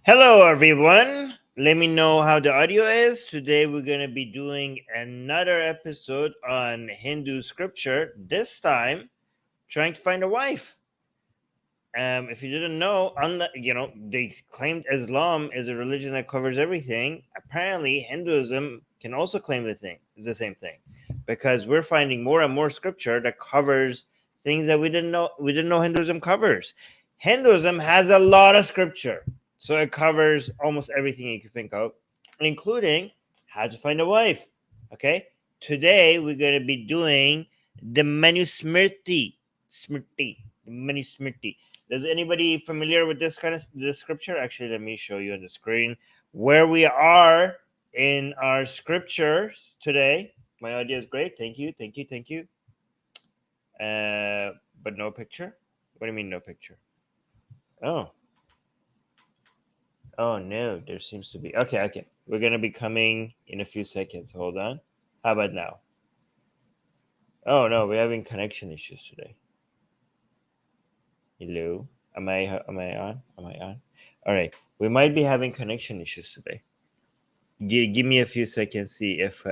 Hello, everyone. Let me know how the audio is. Today, we're going to be doing another episode on Hindu scripture. This time, trying to find a wife. If you didn't know, they claimed Islam is a religion that covers everything. Apparently, Hinduism can also claim it's the same thing, because we're finding more and more scripture that covers things that we didn't know. We didn't know Hinduism covers. Hinduism has a lot of scripture, so it covers almost everything you can think of, including how to find a wife. Okay, today we're going to be doing the Manusmriti. The Manusmriti. Is anybody familiar with this scripture? Actually, let me show you on the screen where we are in our scriptures today. My audio is great. Thank you. But no picture. What do you mean no picture? Oh no, there seems to be. Okay. We're gonna be coming in a few seconds. Hold on. How about now? Oh no, we're having connection issues today. Hello. Am I on? All right. We might be having connection issues today. Give me a few seconds. See if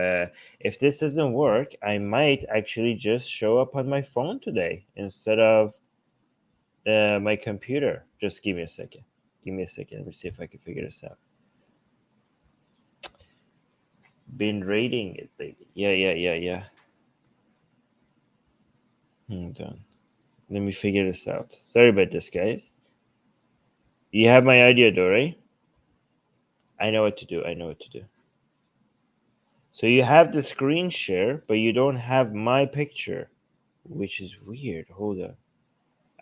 this doesn't work, I might actually just show up on my phone today instead of my computer. Just give me a second. Let me see if I can figure this out. Been rating it lately. Yeah. Hold on. Let me figure this out. Sorry about this, guys. You have my idea, though, right? I know what to do. So you have the screen share, but you don't have my picture, which is weird. Hold on.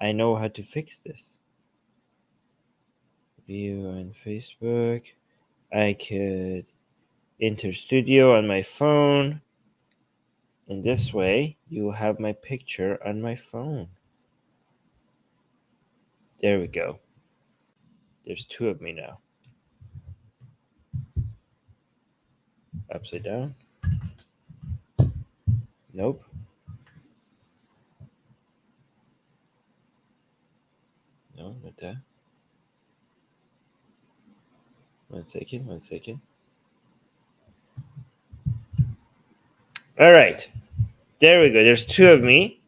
I know how to fix this. View on Facebook. I could enter studio on my phone. And this way, you have my picture on my phone. There we go. There's two of me now. Upside down. Nope. No, not that. One second. All right. There we go. There's two of me.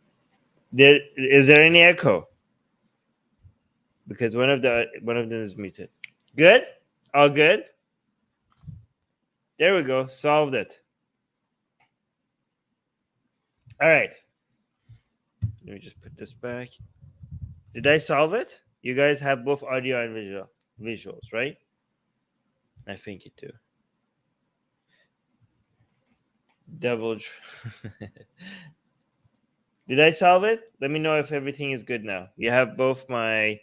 Is there any echo? Because one of them is muted. Good? All good? There we go. Solved it. All right. Let me just put this back. Did I solve it? You guys have both audio and visuals, right? I think you do. Double. Did I solve it? Let me know if everything is good now. You have both my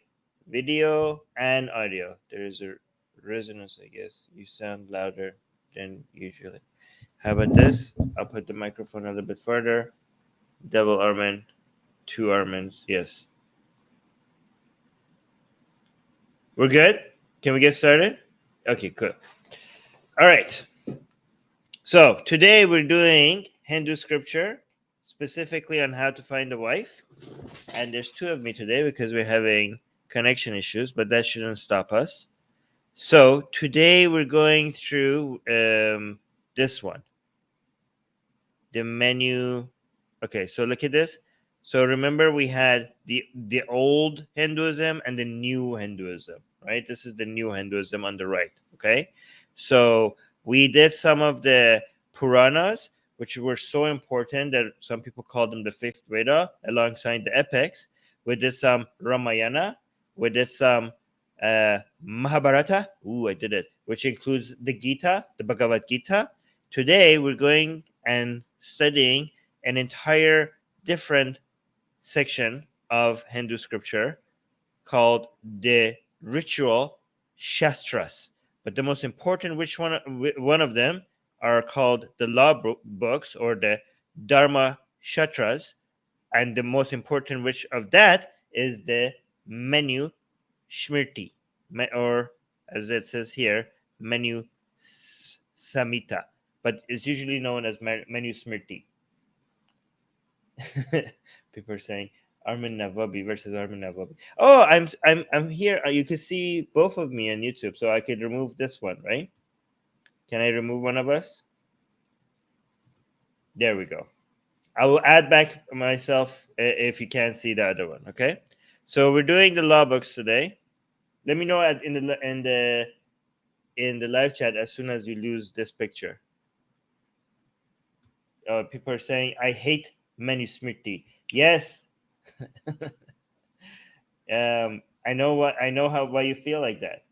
video and audio. There is a resonance, I guess. You sound louder than usually. How about this? I'll put the microphone a little bit further. Double Armin, two Armins. Yes. We're good? Can we get started? Okay, cool. All right. So today we're doing Hindu scripture, specifically on how to find a wife. And there's two of me today because we're having connection issues, but that shouldn't stop us. So today we're going through this one. The menu. Okay, so look at this. So remember we had the old Hinduism and the new Hinduism, right? This is the new Hinduism on the right, okay? So we did some of the Puranas, which were so important that some people call them the fifth Veda, alongside the epics. We did some Ramayana. We did some Mahabharata. I did it, which includes the Gita, the Bhagavad Gita. Today we're going and studying an entire different section of Hindu scripture called the ritual shastras. But the most important one of them are called the law books, or the Dharma Shastras, and the most important which of that is the Manusmriti, or as it says here, Manu Samhita, but it's usually known as Manusmriti. People are saying Armin Navabi versus Armin Navabi. Oh, I'm here. You can see both of me on YouTube, so I could remove this one, right? Can I remove one of us? There we go. I will add back myself if you can't see the other one. Okay. So we're doing the law books today. Let me know in the live chat as soon as you lose this picture. People are saying I hate Manusmriti. Yes. I know why you feel like that.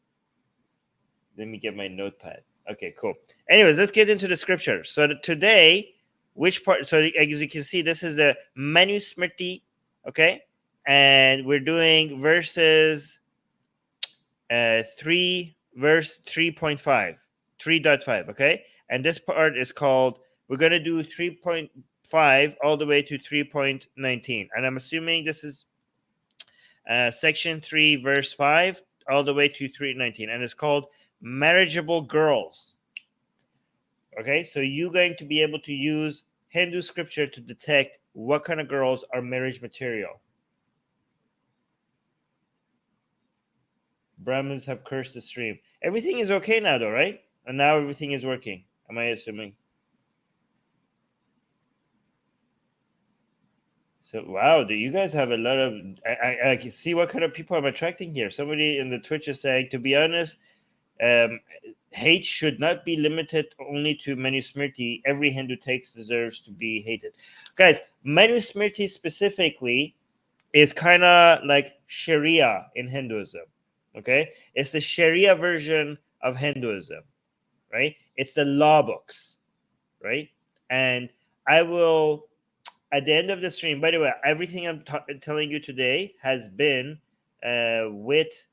Let me get my notepad. Okay, cool. Anyways, let's get into the scripture. So today, which part? So as you can see, this is the Manusmriti, okay, and we're doing verses verse 3.5, 3.5, okay, and this part is called. We're gonna do 3.5 all the way to 3.19, and I'm assuming this is section 3, verse 5, all the way to 319, and it's called marriageable girls. Okay, so you're going to be able to use Hindu scripture to detect what kind of girls are marriage material. Brahmins have cursed the stream. Everything is okay now, though, right? And now everything is working. Am I assuming? So wow, do you guys have a lot of? I can see what kind of people I'm attracting here. Somebody in the Twitch is saying, to be honest, hate should not be limited only to Manusmriti. Every Hindu text deserves to be hated. Guys, Manusmriti specifically is kind of like Sharia in Hinduism. Okay, it's the Sharia version of Hinduism, right? It's the law books, right? And I will, at the end of the stream, by the way, everything I'm telling you today has been with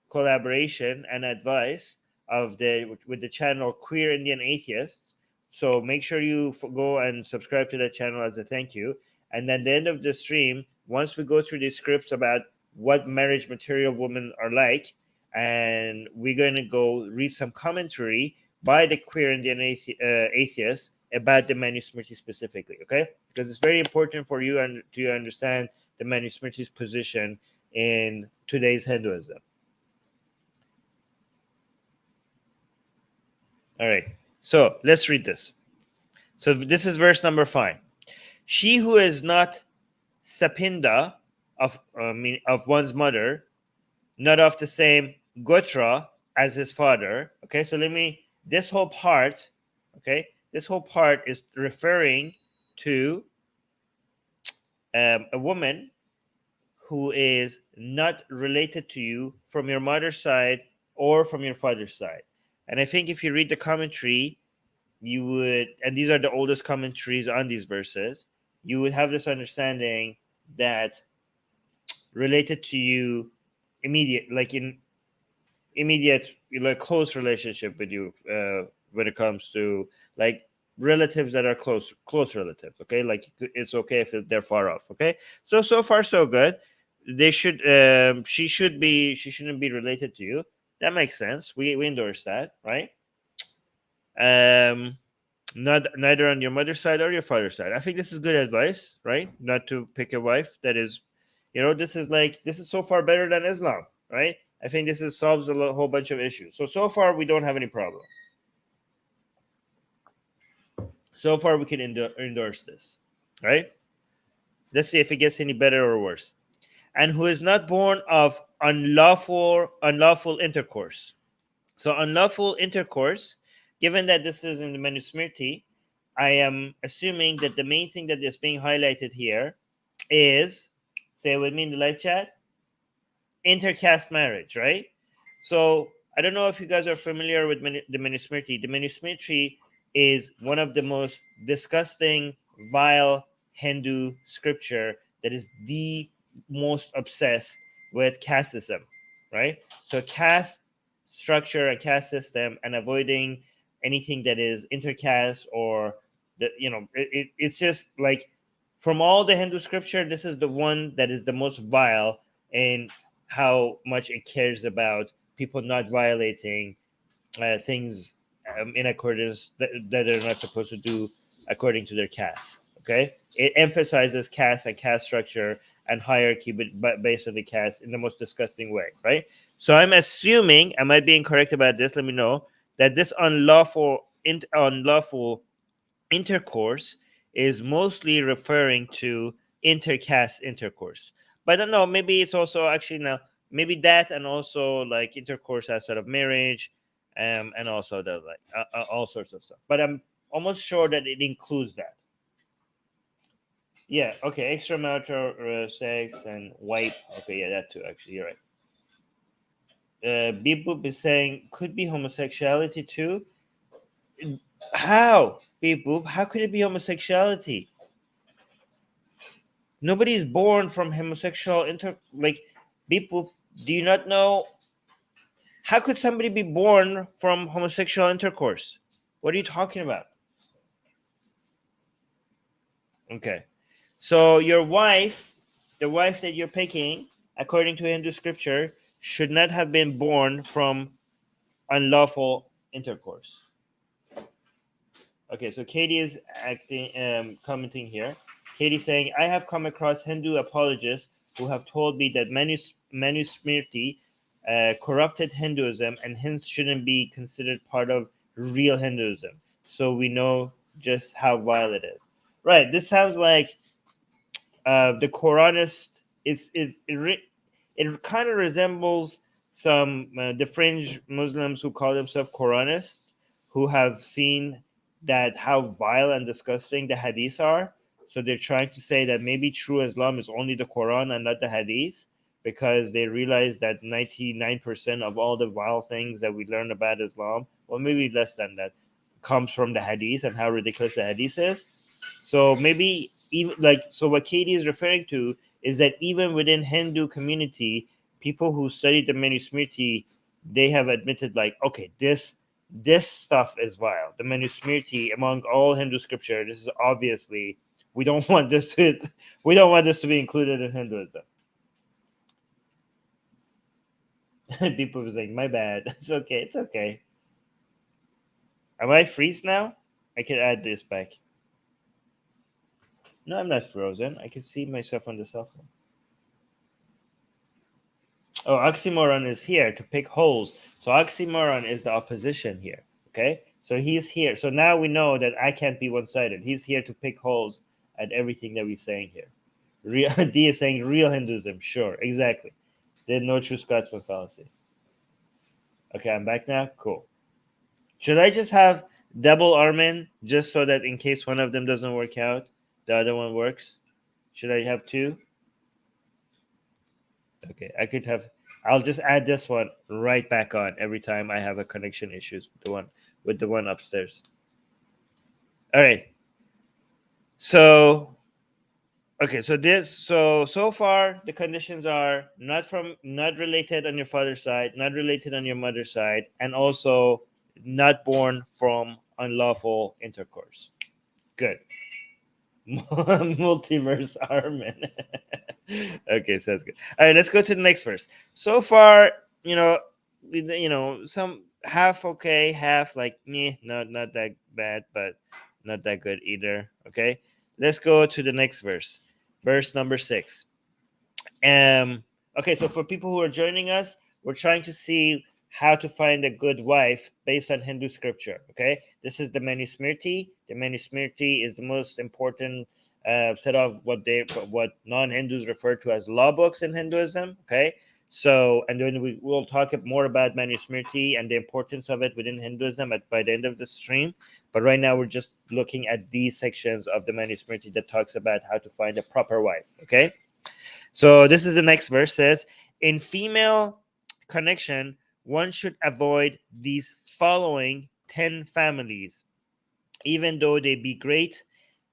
collaboration and advice of with the channel Queer Indian Atheists. So make sure you go and subscribe to that channel as a thank you. And then at the end of the stream, once we go through these scripts about what marriage material women are like, and we're going to go read some commentary by the Queer Indian Atheists about the Manusmriti specifically, okay? Because it's very important for you and to understand the Manusmriti's position in today's Hinduism. All right, so let's read this. So this is verse number 5. She who is not Sapinda of one's mother, not of the same Gotra as his father. Okay, so this whole part, okay, this whole part is referring to a woman who is not related to you from your mother's side or from your father's side. And I think if you read the commentary, you would, and these are the oldest commentaries on these verses, you would have this understanding that related to you immediate, like close relationship with you when it comes to like relatives that are close relatives. Okay, like it's okay if they're far off. Okay, so far so good. They should she shouldn't be related to you. That makes sense. We endorse that, right? Not neither on your mother's side or your father's side. I think this is good advice, right? Not to pick a wife that is, this is so far better than Islam, right? I think this solves a whole bunch of issues. So far we don't have any problem. So far we can endorse this, right? Let's see if it gets any better or worse. And who is not born of unlawful intercourse. So unlawful intercourse, given that this is in the Manusmriti, I am assuming that the main thing that is being highlighted here is, say it with me in the live chat, intercaste marriage, right? So I don't know if you guys are familiar with the Manusmriti. The Manusmriti is one of the most disgusting, vile Hindu scripture that is the most obsessed with casteism, right? So caste structure and caste system and avoiding anything that is intercaste or it's just like from all the Hindu scripture, this is the one that is the most vile in how much it cares about people not violating things in accordance that they're not supposed to do according to their caste. Okay, it emphasizes caste and caste structure and hierarchy, but based on the caste in the most disgusting way, right? So I'm assuming, I might be incorrect about this, let me know, that this unlawful intercourse is mostly referring to intercaste intercourse. But I don't know, maybe it's also actually now, maybe that, and also like intercourse outside of marriage, and also the like all sorts of stuff. But I'm almost sure that it includes that. Yeah, okay, extramarital sex and wipe. Okay, yeah, that too, actually, you're right. Beep Boop is saying could be homosexuality too. How? Beep Boop, how could it be homosexuality? Nobody is born from homosexual like Beep Boop. Do you not know? How could somebody be born from homosexual intercourse? What are you talking about? Okay. So your wife, the wife that you're picking, according to Hindu scripture, should not have been born from unlawful intercourse. Okay, so Katie is commenting here. Katie's saying, I have come across Hindu apologists who have told me that Manusmriti corrupted Hinduism and hence shouldn't be considered part of real Hinduism. So we know just how vile it is. Right. This sounds like the Quranist it kind of resembles some the fringe Muslims who call themselves Quranists, who have seen that how vile and disgusting the hadiths are. So they're trying to say that maybe true Islam is only the Quran and not the hadith, because they realize that 99% of all the vile things that we learn about Islam, or maybe less than that, comes from the hadith and how ridiculous the hadith is. So maybe even like, so what Katie is referring to is that even within Hindu community, people who studied the Manusmriti, they have admitted like, okay, this stuff is vile. The Manusmriti, among all Hindu scripture, this is obviously, we don't want this to be included in Hinduism. People were saying, my bad. It's okay. It's okay. Am I freeze now? I can add this back. No, I'm not frozen. I can see myself on the cell phone. Oh, oxymoron is here to pick holes. So oxymoron is the opposition here. Okay? So he's here. So now we know that I can't be one-sided. He's here to pick holes at everything that we're saying here. D is saying real Hinduism. Sure, exactly. There's no true Scotsman fallacy. Okay, I'm back now. Cool. Should I just have double Armin just so that in case one of them doesn't work out, the other one works? Should I have two? Okay, I could have. I'll just add this one right back on every time I have a connection issues with the one upstairs. All right. So, okay. So far the conditions are not related on your father's side, not related on your mother's side, and also not born from unlawful intercourse. Good. Multiverse Armin. Okay, sounds good. All right, let's go to the next verse. So far, some half okay, half like me, not that bad, but not that good either. Okay, let's go to the next verse, verse number 6. Okay, so for people who are joining us, we're trying to see how to find a good wife based on Hindu scripture. Okay, this is the Manusmriti. The Manusmriti is the most important set of what non-Hindus refer to as law books in Hinduism. Okay, so and then we will talk more about Manusmriti and the importance of it within Hinduism by the end of the stream. But right now we're just looking at these sections of the Manusmriti that talks about how to find a proper wife. Okay. So this is the next verse says, in female connection, one should avoid these following 10 families, even though they be great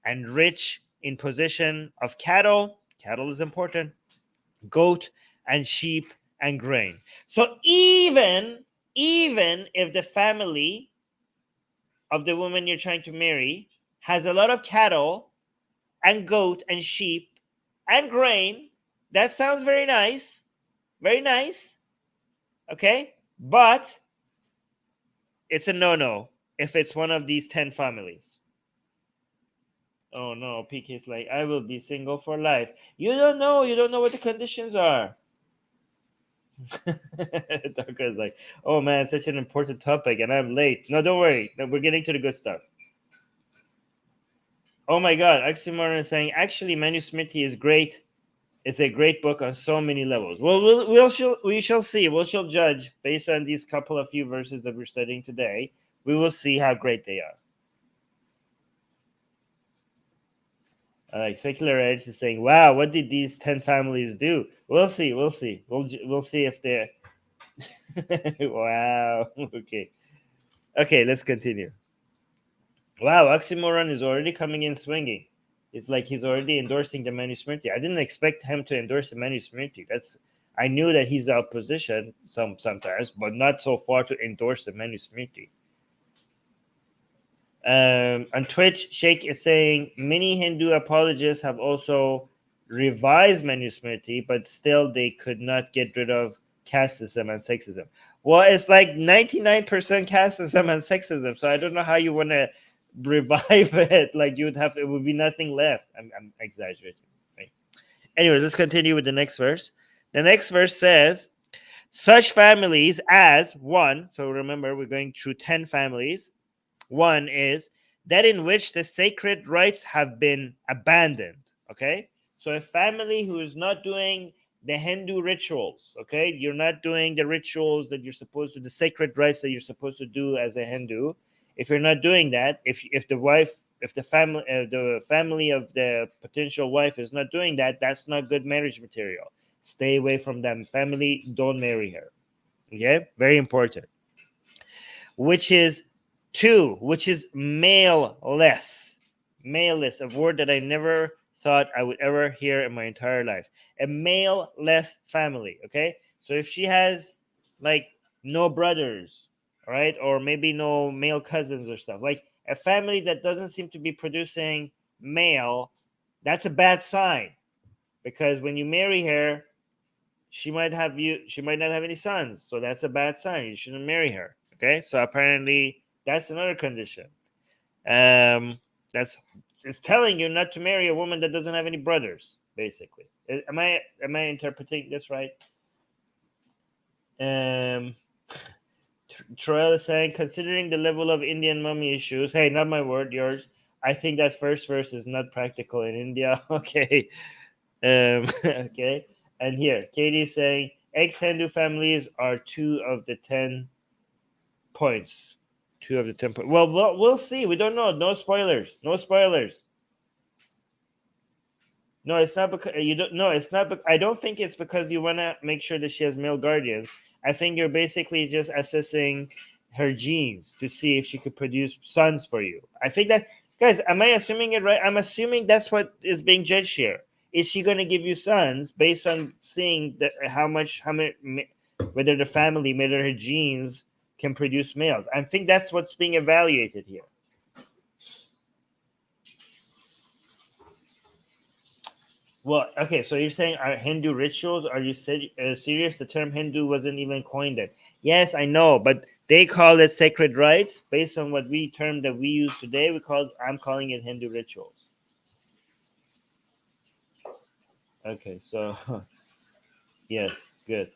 and rich in possession of cattle is important, goat and sheep and grain. So even if the family of the woman you're trying to marry has a lot of cattle and goat and sheep and grain, that sounds very nice. Very nice. Okay? But it's a no-no if it's one of these 10 families. Oh no, PK's like, I will be single for life. You don't know. You don't know what the conditions are. Darko is like, oh man, such an important topic, and I'm late. No, don't worry. No, we're getting to the good stuff. Oh my God, Oxymoron is saying, actually, Manusmriti is great. It's a great book on so many levels. Well, we shall see. We shall judge based on these couple of few verses that we're studying today. We will see how great they are. Like Secular Edge is saying, "Wow, what did these 10 families do?" We'll see. We'll see. We'll see if they're. Wow. Okay. Okay. Let's continue. Wow, Oxymoron is already coming in swinging. It's like he's already endorsing the Manusmriti. I didn't expect him to endorse the Manusmriti. I knew that he's the opposition sometimes, but not so far to endorse the Manusmriti. On Twitch, Sheikh is saying many Hindu apologists have also revised Manusmriti, but still they could not get rid of casteism and sexism. Well, it's like 99% casteism and sexism, so I don't know how you want to revive it. Like it would be nothing left. I'm exaggerating. Right? Anyways, let's continue with the next verse. The next verse says, such families as one, so remember we're going through 10 families. One is that in which the sacred rites have been abandoned. Okay, so a family who is not doing the Hindu rituals, okay, you're not doing the rituals that you're supposed to, the sacred rites that you're supposed to do as a Hindu. If you're not doing that, if the family of the potential wife is not doing that, that's not good marriage material. Stay away from them. Family, don't marry her. Okay, very important. Which is two, which is male-less. Male-less, a word that I never thought I would ever hear in my entire life. A male-less family, okay? So if she has, like, no brothers, right? Or maybe no male cousins or stuff. Like, a family that doesn't seem to be producing male, that's a bad sign. Because when you marry her, she might not have any sons. So that's a bad sign. You shouldn't marry her. Okay? So apparently that's another condition. That's it's telling you not to marry a woman that doesn't have any brothers, basically. Am I interpreting this right? Troel is saying, considering the level of Indian mummy issues, hey, not my word, yours. I think that first verse is not practical in India. Okay. Okay. And here, Katie is saying, ex-Hindu families are 2 of the 10 points. 2 of the 10 points. Well, we'll see. We don't know. No spoilers. No spoilers. No, it's not because you don't. No, it's not. I don't think it's because you want to make sure that she has male guardians. I think you're basically just assessing her genes to see if she could produce sons for you. I think that, guys, am I assuming it right? I'm assuming that's what is being judged here. Is she going to give you sons based on seeing that how many, whether the family, whether her genes can produce males? I think that's what's being evaluated here. Well, okay, so you're saying are Hindu rituals? Are you serious? The term Hindu wasn't even coined it. Yes, I know, but they call it sacred rites based on what term that we use today. I'm calling it Hindu rituals. Okay, so yes, good.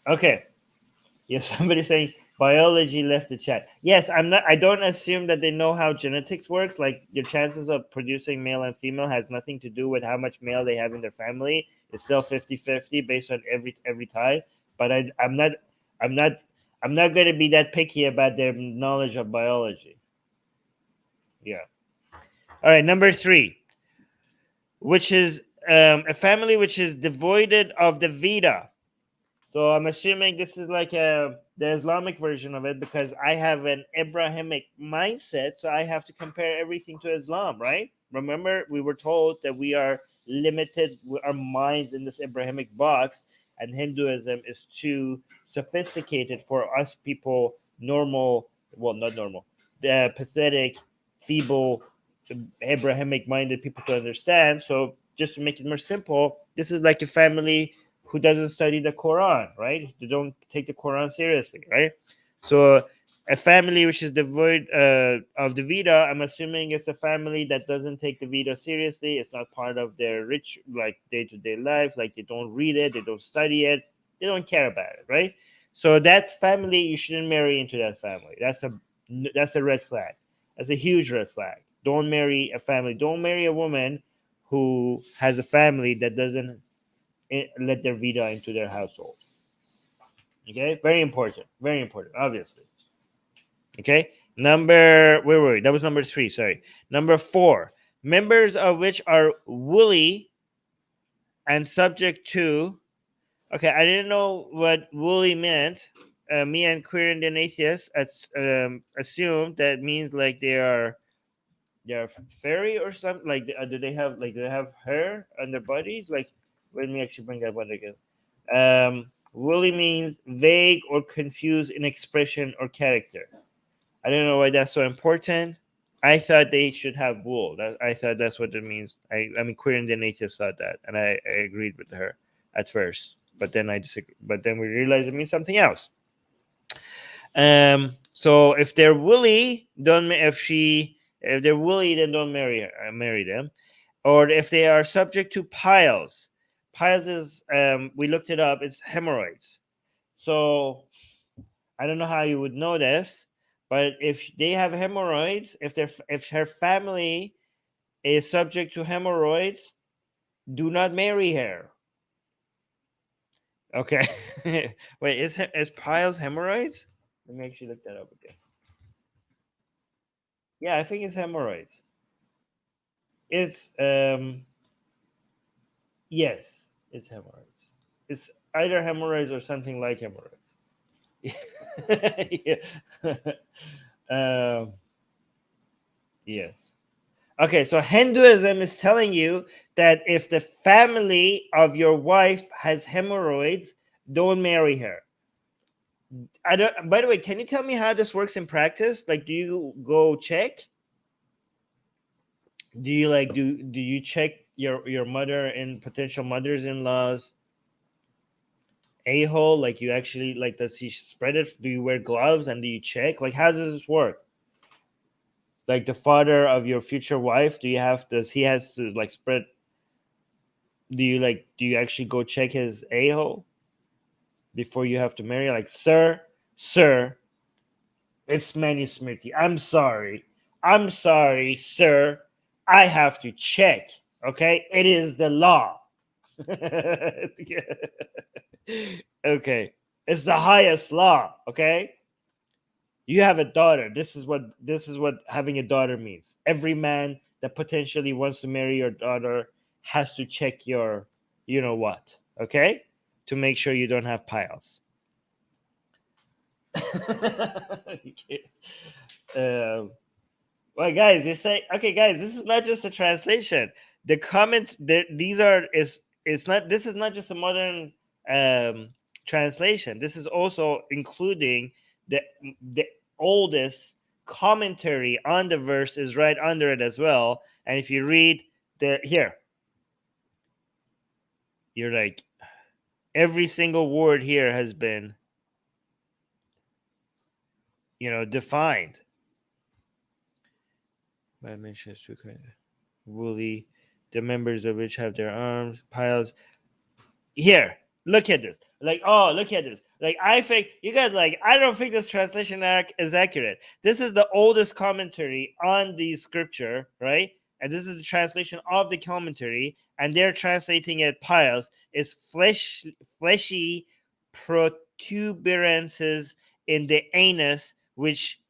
Okay, yes, somebody's saying biology left the chat. Yes, I don't assume that they know how genetics works. Like your chances of producing male and female has nothing to do with how much male they have in their family. It's still 50-50 based on every time. But I'm not going to be that picky about their knowledge of biology. Yeah. All right, number 3, which is a family which is devoid of the Veda. So I'm assuming this is like the Islamic version of it because I have an Abrahamic mindset, so I have to compare everything to Islam, right? Remember, we were told that we are limited with our minds in this Abrahamic box, and Hinduism is too sophisticated for us people, normal, well, not normal, the pathetic, feeble, Abrahamic minded people to understand. So just to make it more simple, this is like a family who doesn't study the Quran, right? They don't take the Quran seriously, right? So a family which is devoid of the Veda, I'm assuming it's a family that doesn't take the Veda seriously. It's not part of their rich, like day-to-day life. Like they don't read it, they don't study it, they don't care about it, right? So that family, you shouldn't marry into that family. That's a red flag. That's a huge red flag. Don't marry a family. Don't marry a woman who has a family that doesn't let their Veda into their household. Okay, very important, obviously. Okay, where were we? That was number 3. Sorry, number 4. Members of which are woolly and subject to. Okay, I didn't know what woolly meant. Me and queer Indian atheists assumed that means like they're fairy or something. Like do they have hair on their bodies? Like, let me actually bring that one again. Woolly means vague or confused in expression or character. I don't know why that's so important. I thought they should have wool. I thought that's what it means. I mean, queer Indian atheist thought that, and I agreed with her at first. But then I disagree. But then we realized it means something else. So if they're woolly, if they're woolly, then don't marry them. Or if they are subject to piles. Piles is we looked it up. It's hemorrhoids. So I don't know how you would know this, but if they have hemorrhoids, if her family is subject to hemorrhoids, do not marry her. Okay. Wait, is piles hemorrhoids? Let me actually look that up again. Yeah, I think it's hemorrhoids. It's yes, it's hemorrhoids. It's either hemorrhoids or something like hemorrhoids. Yeah. Yes. Okay, so Hinduism is telling you that if the family of your wife has hemorrhoids, don't marry her. I don't. By the way, can you tell me how this works in practice? Like, do you go check? Do you do you check your mother and potential mothers-in-laws a-hole? Like, you actually does he spread it? Do you wear gloves and do you check? Like, how does this work? Like the father of your future wife, does he has to spread? Do you actually go check his a-hole before you have to marry? Like, sir, it's Manusmriti. I'm sorry, sir. I have to check. Okay, it is the law. Okay, it's the highest law. Okay, you have a daughter. This is what having a daughter means. Every man that potentially wants to marry your daughter has to check your, you know what, okay, to make sure you don't have piles. Well, guys, they say, okay, guys, this is not just a translation. The comments, these are is it's not. This is not just a modern translation. This is also including the oldest commentary on the verse is right under it as well. And if you read here, you're like, every single word here has been, defined. By mentions to woolly, the members of which have their arms piles. Here, look at this. Look at this. I think you guys I don't think this translation is accurate. This is the oldest commentary on the scripture, right? And this is the translation of the commentary, and they're translating it piles is fleshy protuberances in the anus, which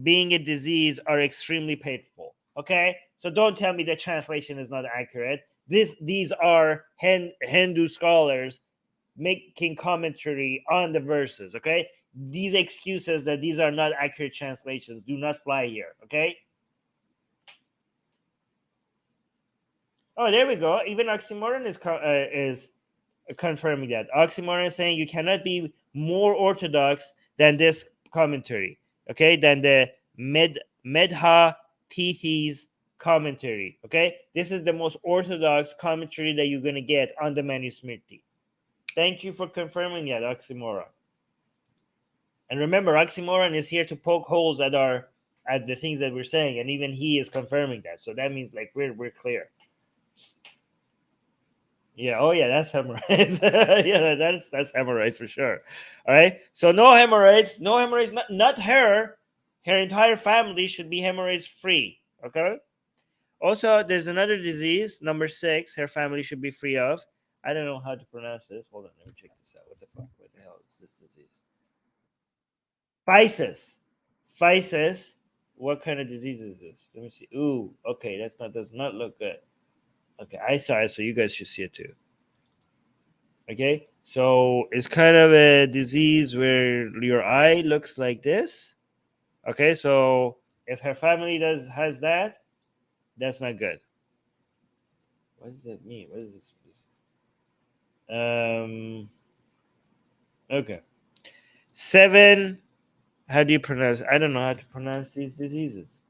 being a disease are extremely painful. Okay, so don't tell me the translation is not accurate. These are Hindu scholars making commentary on the verses. Okay, these excuses that these are not accurate translations do not fly here. Okay. Oh, there we go. Even Oxymoron is confirming that. Oxymoron is saying you cannot be more orthodox than this commentary. Okay, than the Medha Tithi's commentary. Okay, this is the most orthodox commentary that you're gonna get on the Manusmriti. Thank you for confirming that, oxymoron. And remember, oxymoron is here to poke holes at the things that we're saying, and even he is confirming that. So that means like we're clear. Yeah. Oh, yeah. That's hemorrhoids. Yeah, that's hemorrhoids for sure. All right. So no hemorrhoids. No hemorrhoids. Not her. Her entire family should be hemorrhoids free. Okay. Also, there's another disease, number 6. Her family should be free of. I don't know how to pronounce this. Hold on. Let me check this out. What the fuck? What the hell is this disease? Physis. Physis. What kind of disease is this? Let me see. Ooh. Okay. Does not look good. Okay. I saw it, so you guys should see it too. Okay, so it's kind of a disease where your eye looks like this. Okay, so if her family has that, that's not good. What does that mean? What is this? Okay. 7. How do you pronounce? I don't know how to pronounce these diseases.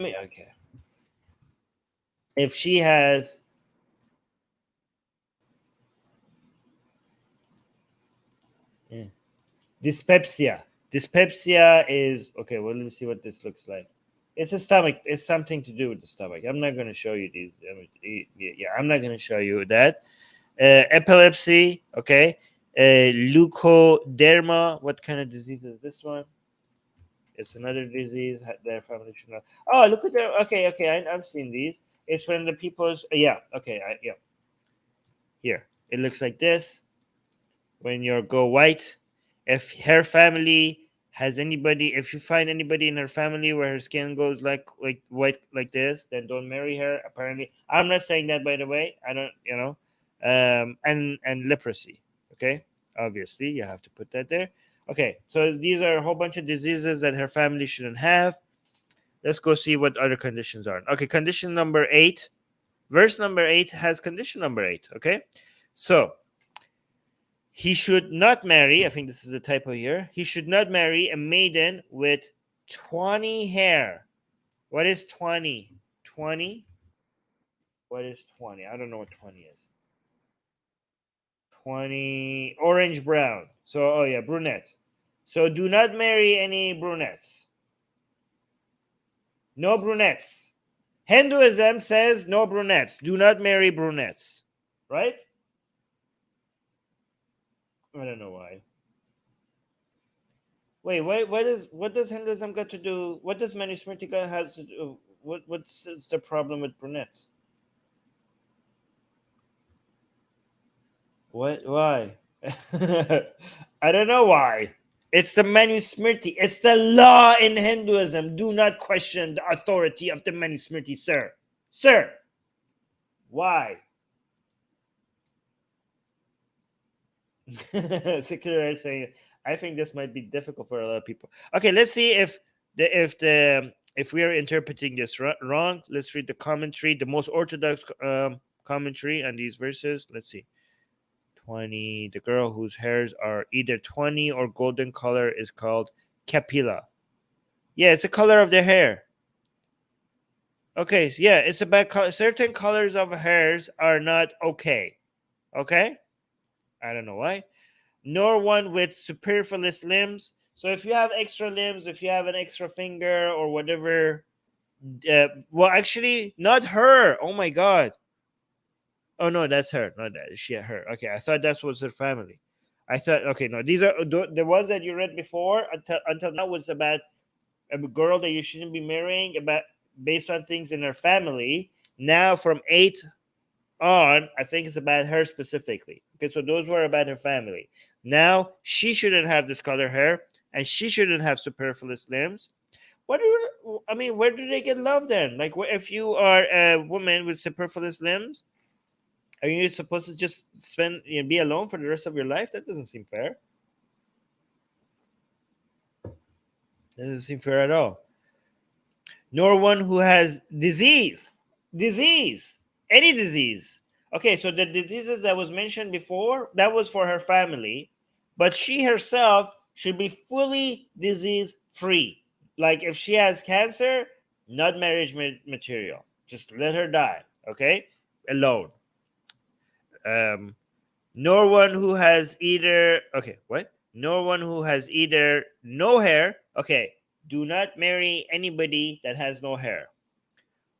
Okay. If she has dyspepsia. Dyspepsia is okay. Well, let me see what this looks like. It's a stomach. It's something to do with the stomach. I'm not going to show you these. Yeah, I'm not going to show you that. Epilepsy. Okay. Leukoderma. What kind of disease is this one? It's another disease. Their family should know. Oh, look at that. Okay, okay. I've seen these. It's when the people's. Yeah. Okay. Yeah. Here. It looks like this. When you go white, if her family has anybody, if you find anybody in her family where her skin goes like white like this, then don't marry her. Apparently, I'm not saying that, by the way. I don't, and leprosy. Okay, obviously you have to put that there. Okay, so these are a whole bunch of diseases that her family shouldn't have. Let's go see what other conditions are. Okay, condition number 8, verse number 8 has condition number 8. Okay, so he should not marry, I think this is a typo here. He should not marry a maiden with 20 hair. What is 20? 20? What is 20? I don't know what 20 is. 20 orange brown. So, oh yeah, brunette. So do not marry any brunettes. No brunettes. Hinduism says no brunettes. Do not marry brunettes. Right? I don't know why. Wait, what does Hinduism got to do? What does Manusmriti has to do? What's the problem with brunettes? What? Why? I don't know why. It's the Manusmriti. It's the law in Hinduism. Do not question the authority of the Manusmriti, sir. Sir. Why? Secular saying, I think this might be difficult for a lot of people. Okay, let's see if we are interpreting this wrong. Let's read the commentary, the most orthodox commentary on these verses. Let's see. 20. The girl whose hairs are either 20 or golden color is called kapila. Yeah, it's the color of their hair. Okay, yeah, it's about certain colors of hairs are not okay. Okay, I don't know why. Nor one with superfluous limbs. So if you have extra limbs, if you have an extra finger or whatever, well, actually, not her. Oh my god. Oh no, that's her. Not that. She her. Okay, I thought that was her family. I thought okay, no, these are the ones that you read before until now was about a girl that you shouldn't be marrying about based on things in her family. Now from 8 on, I think it's about her specifically. Okay, so those were about her family. Now she shouldn't have this color hair, and she shouldn't have superfluous limbs. Where do they get love then? Like, if you are a woman with superfluous limbs, are you supposed to just be alone for the rest of your life? That doesn't seem fair. That doesn't seem fair at all. Nor one who has disease, any disease. Okay, so the diseases that was mentioned before, that was for her family, but she herself should be fully disease free. Like if she has cancer, not marriage material. Just let her die. Okay, alone. nor one who has either, okay, what? Nor one who has either no hair, okay, do not marry anybody that has no hair,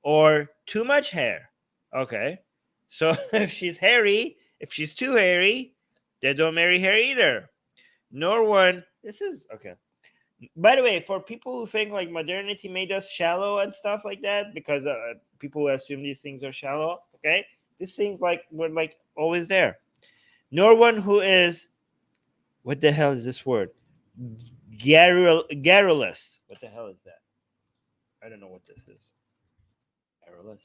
or too much hair, okay. So if she's hairy, if she's too hairy, then don't marry her either. Nor one, this is, okay. By the way, for people who think like modernity made us shallow and stuff like that, because people who assume these things are shallow, okay, these things like were like always there. Nor one who is, what the hell is this word? Garrulous. What the hell is that? I don't know what this is. Garrulous.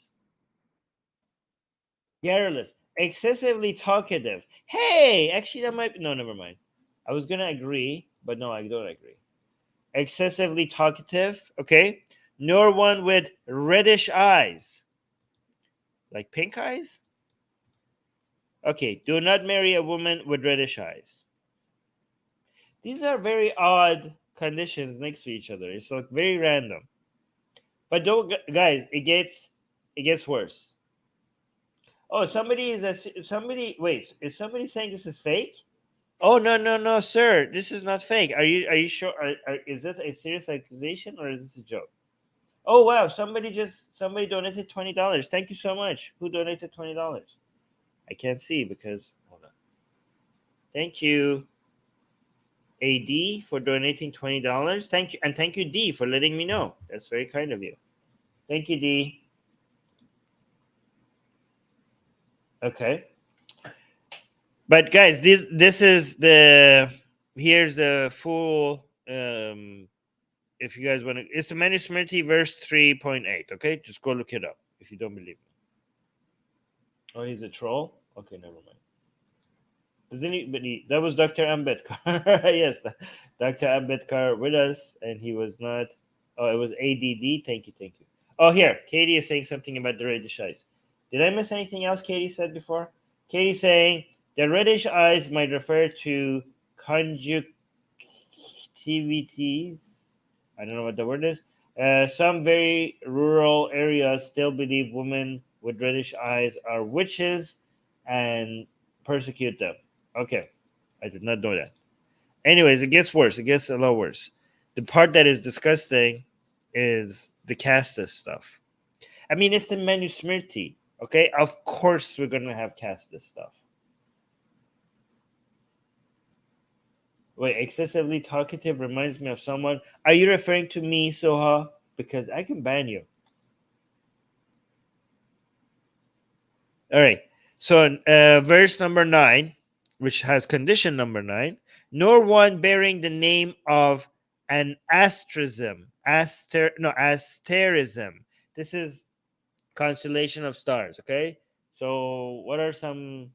Garrulous. Excessively talkative. Hey, actually, that might be, no, never mind. I was gonna agree, but no, I don't agree. Excessively talkative, okay? Nor one with reddish eyes. Like pink eyes? Okay, do not marry a woman with reddish eyes. These are very odd conditions next to each other. It's like very random. But don't, guys, it gets worse. Oh, wait, is somebody saying this is fake? Oh, no, no, no, sir. This is not fake. Are you sure? Is this a serious accusation or is this a joke? Oh wow, somebody donated $20. Thank you so much. Who donated $20? I can't see because, hold on. Thank you, AD, for donating $20. Thank you, and thank you, D, for letting me know. That's very kind of you. Thank you, D. Okay. But guys, this is the, here's the full, if you guys want to, it's the Manusmriti verse 3.8. Okay, just go look it up if you don't believe me. Oh, he's a troll. Okay, never mind. Does anybody? That was Dr. Ambedkar. Yes, Dr. Ambedkar with us, and he was not. Oh, it was ADD. Thank you, thank you. Oh, here, Katie is saying something about the reddish eyes. Did I miss anything else Katie said before? Katie's saying the reddish eyes might refer to conjunctivitis. I don't know what the word is. Some very rural areas still believe women with reddish eyes are witches and persecute them. Okay, I did not know that. Anyways, it gets worse. It gets a lot worse. The part that is disgusting is the caste stuff. I mean, it's the Manusmriti. Okay, of course we're gonna have caste stuff. Wait, excessively talkative reminds me of someone. Are you referring to me, Soha? Because I can ban you. All right. So, verse number 9, which has condition number 9, nor one bearing the name of an asterism. Asterism. This is constellation of stars. Okay. So, what are some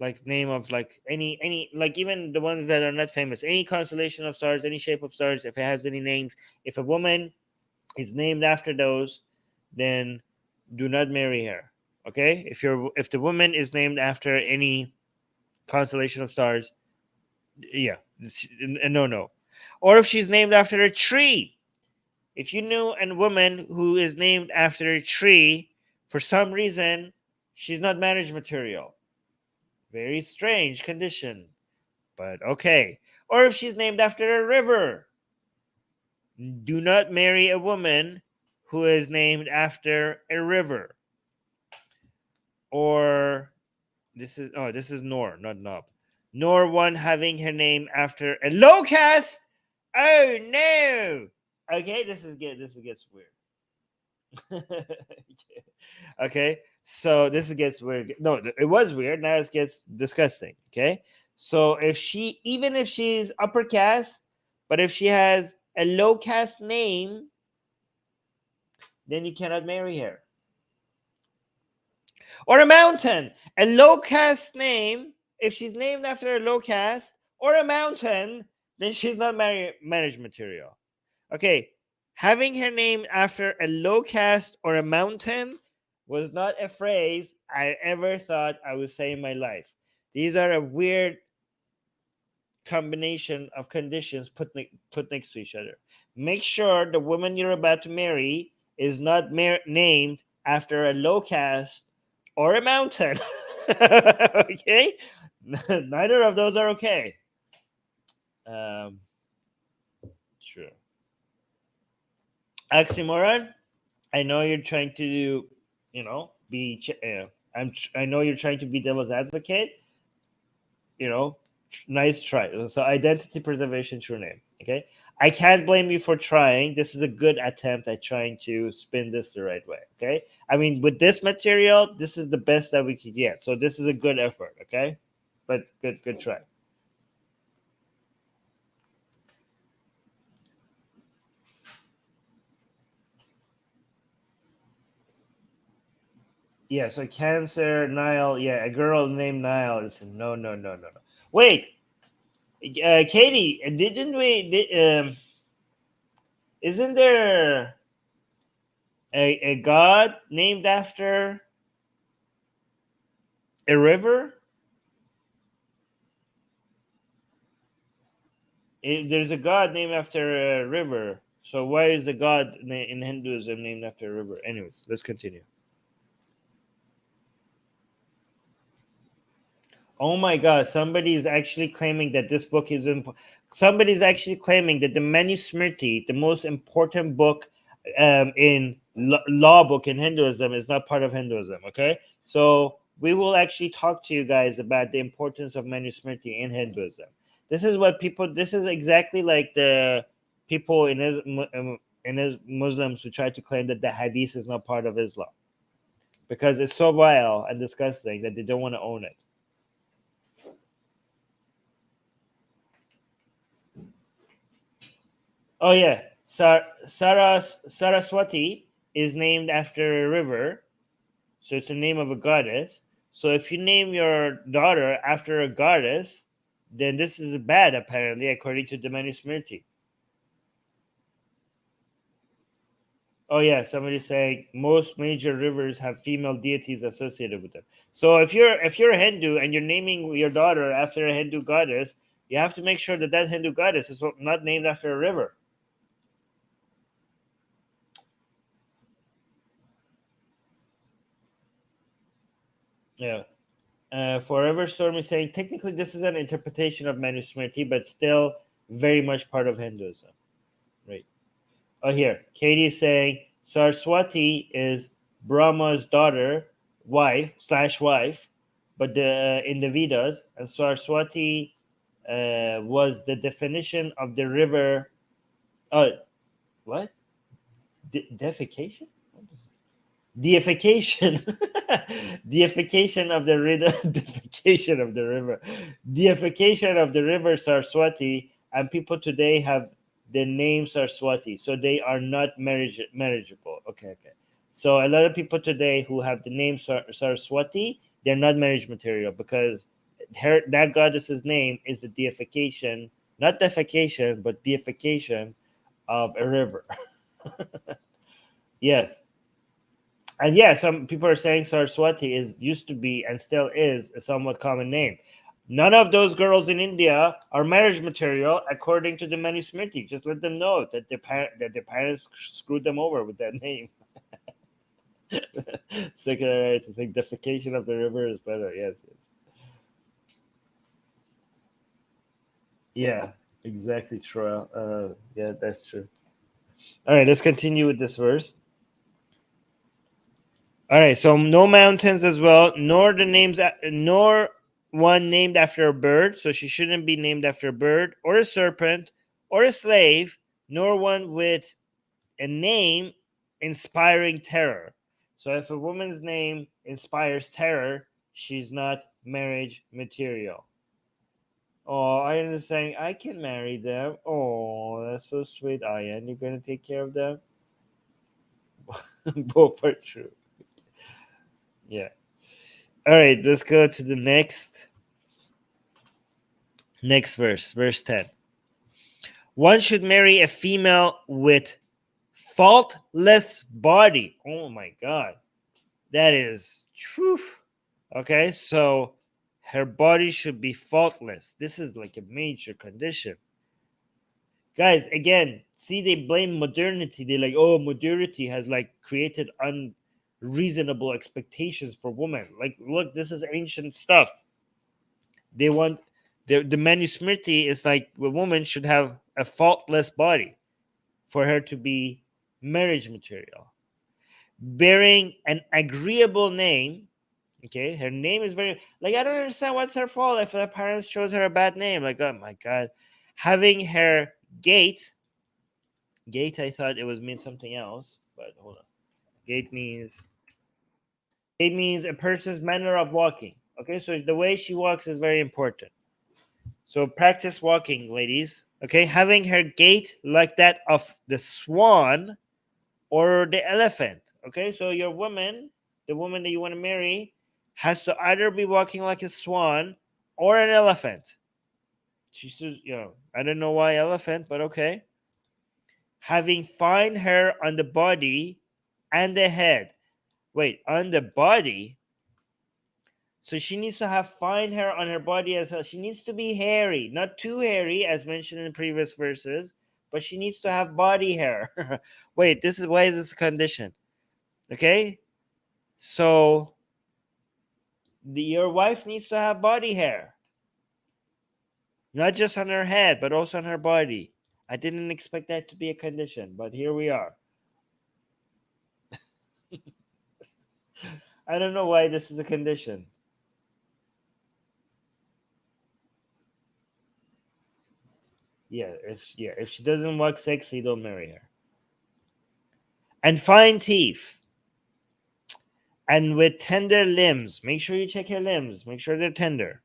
like name of like any like even the ones that are not famous? Any constellation of stars, any shape of stars, if it has any names, if a woman is named after those, then do not marry her. Okay, if the woman is named after any constellation of stars, yeah, no. Or if she's named after a tree, if you knew a woman who is named after a tree, for some reason she's not marriage material. Very strange condition, but okay. Or if she's named after a river, do not marry a woman who is named after a river. Or this is nor, not knob. Nor one having her name after a low caste. Oh no. Okay, this gets weird. Okay, so this gets weird. No, it was weird. Now it gets disgusting. Okay, so even if she's upper caste, but if she has a low caste name, then you cannot marry her. Or a mountain, a low caste name. If she's named after a low caste or a mountain, then she's not marriage material. Okay, having her name after a low caste or a mountain was not a phrase I ever thought I would say in my life. These are a weird combination of conditions put next to each other. Make sure the woman you're about to marry is not named after a low caste or a mountain. Okay, Neither of those are okay. True. Oxymoron. I know you're trying to, be. I know you're trying to be devil's advocate. Nice try. So identity preservation, true name. Okay. I can't blame you for trying. This is a good attempt at trying to spin this the right way. Okay. I mean, with this material, this is the best that we could get. So this is a good effort. Okay. But good try. Yeah, so Cancer, Nile, yeah, a girl named Nile. No. Wait, Katie, didn't we? Isn't there a god named after a river? There's a god named after a river. So why is the god in Hinduism named after a river? Anyways, let's continue. Oh my God! Somebody is actually claiming that this book is somebody is actually claiming that the Manusmriti, the most important book in law book in Hinduism, is not part of Hinduism. Okay, so we will actually talk to you guys about the importance of Manusmriti in Hinduism. This is what people. This is exactly like the people in Muslims who try to claim that the Hadith is not part of Islam because it's so vile and disgusting that they don't want to own it. Oh yeah, Saraswati is named after a river, so it's the name of a goddess. So if you name your daughter after a goddess, then this is bad, apparently, according to the Manusmriti. Oh yeah, somebody's saying most major rivers have female deities associated with them. So if you're a Hindu and you're naming your daughter after a Hindu goddess, you have to make sure that that Hindu goddess is not named after a river. Yeah. Forever Storm is saying technically this is an interpretation of Manusmriti, but still very much part of Hinduism. Right. Oh, here. Katie is saying Saraswati is Brahma's daughter, wife, but in the Vedas, and Saraswati was the definition of the river. What? Defecation? Deification. Deification of the river. Deification of the river. Deification of the river Saraswati, and people today have the name Saraswati, so they are not marriageable. Okay. So a lot of people today who have the name Saraswati, they're not marriage material because that goddess's name is the deification, not defecation, but deification of a river. Yes. And yeah, some people are saying Saraswati used to be and still is a somewhat common name. None of those girls in India are marriage material according to the Manusmriti. Just let them know that their parents screwed them over with that name. Secular rights, it's like defecation of the river is better. Yes. Yeah, exactly, Troy. Yeah, that's true. All right, let's continue with this verse. All right, so no mountains as well, nor one named after a bird. So she shouldn't be named after a bird or a serpent or a slave, nor one with a name inspiring terror. So if a woman's name inspires terror, she's not marriage material. Oh, I am saying I can marry them. Oh, that's so sweet, Ian. You're gonna take care of them. Both are true. Yeah. All right, let's go to the next verse 10. One should marry a female with faultless body. Oh my God. That is true. Okay, so her body should be faultless. This is like a major condition. Guys, again, see, they blame modernity. They're like, oh, modernity has like created unreasonable expectations for women. Like, look, this is ancient stuff. They want the Manusmriti is like a woman should have a faultless body for her to be marriage material. Bearing an agreeable name. Okay, her name is very like I don't understand what's her fault if her parents chose her a bad name. Like, oh my god. Having her gait. Gait, I thought it was mean something else, but hold on. Gait means a person's manner of walking. Okay, so the way she walks is very important. So practice walking, ladies. Okay, having her gait like that of the swan or the elephant. Okay, so your woman, the woman that you want to marry, has to either be walking like a swan or an elephant. She says, I don't know why elephant, but okay. Having fine hair on the body and the head. Wait, on the body? So she needs to have fine hair on her body as well. She needs to be hairy, not too hairy, as mentioned in previous verses, but she needs to have body hair. Wait, why is this a condition? Okay, so your wife needs to have body hair, not just on her head, but also on her body. I didn't expect that to be a condition, but here we are. I don't know why this is a condition. If she doesn't walk sexy, don't marry her. And fine teeth. And with tender limbs. Make sure you check your limbs. Make sure they're tender.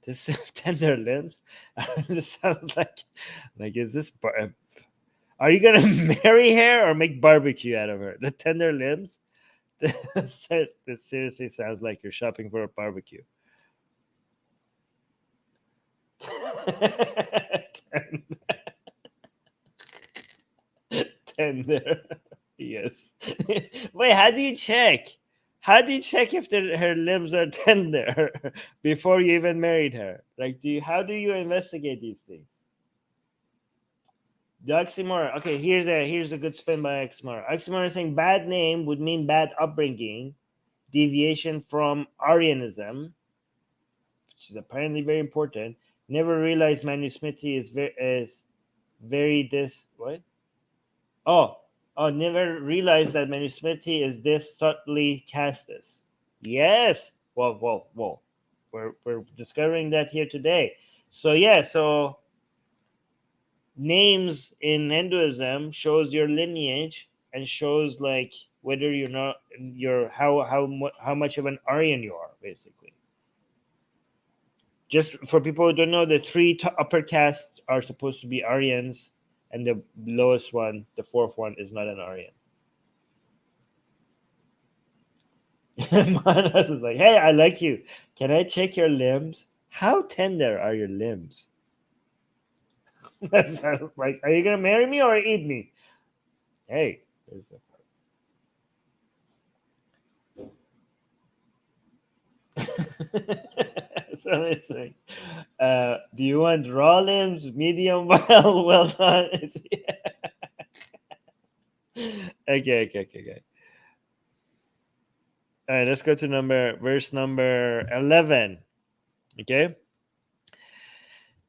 This tender limbs. This sounds like is this? Are you gonna marry her or make barbecue out of her? The tender limbs. This seriously sounds like you're shopping for a barbecue. Tender. Yes. Wait, how do you check? How do you check if her limbs are tender before you even married her? Like, how do you investigate these things? The oxymoron. Okay, here's a good spin by oxymoron. Oxymoron is saying bad name would mean bad upbringing, deviation from Aryanism, which is apparently very important. Never realized Manusmriti is very this what? Never realized that Manusmriti is this subtly casteist. Yes. Well. We're discovering that here today. So names in Hinduism shows your lineage and shows like whether you're how much of an Aryan you are, basically. Just for people who don't know, the three upper castes are supposed to be Aryans, and the lowest one, the fourth one, is not an Aryan. Manas is like, hey, I like you. Can I check your limbs? How tender are your limbs? That sounds like, are you gonna marry me or eat me? Hey, there's a so it's like, do you want raw limbs, medium, well done? Okay. All right, let's go to verse number 11. Okay.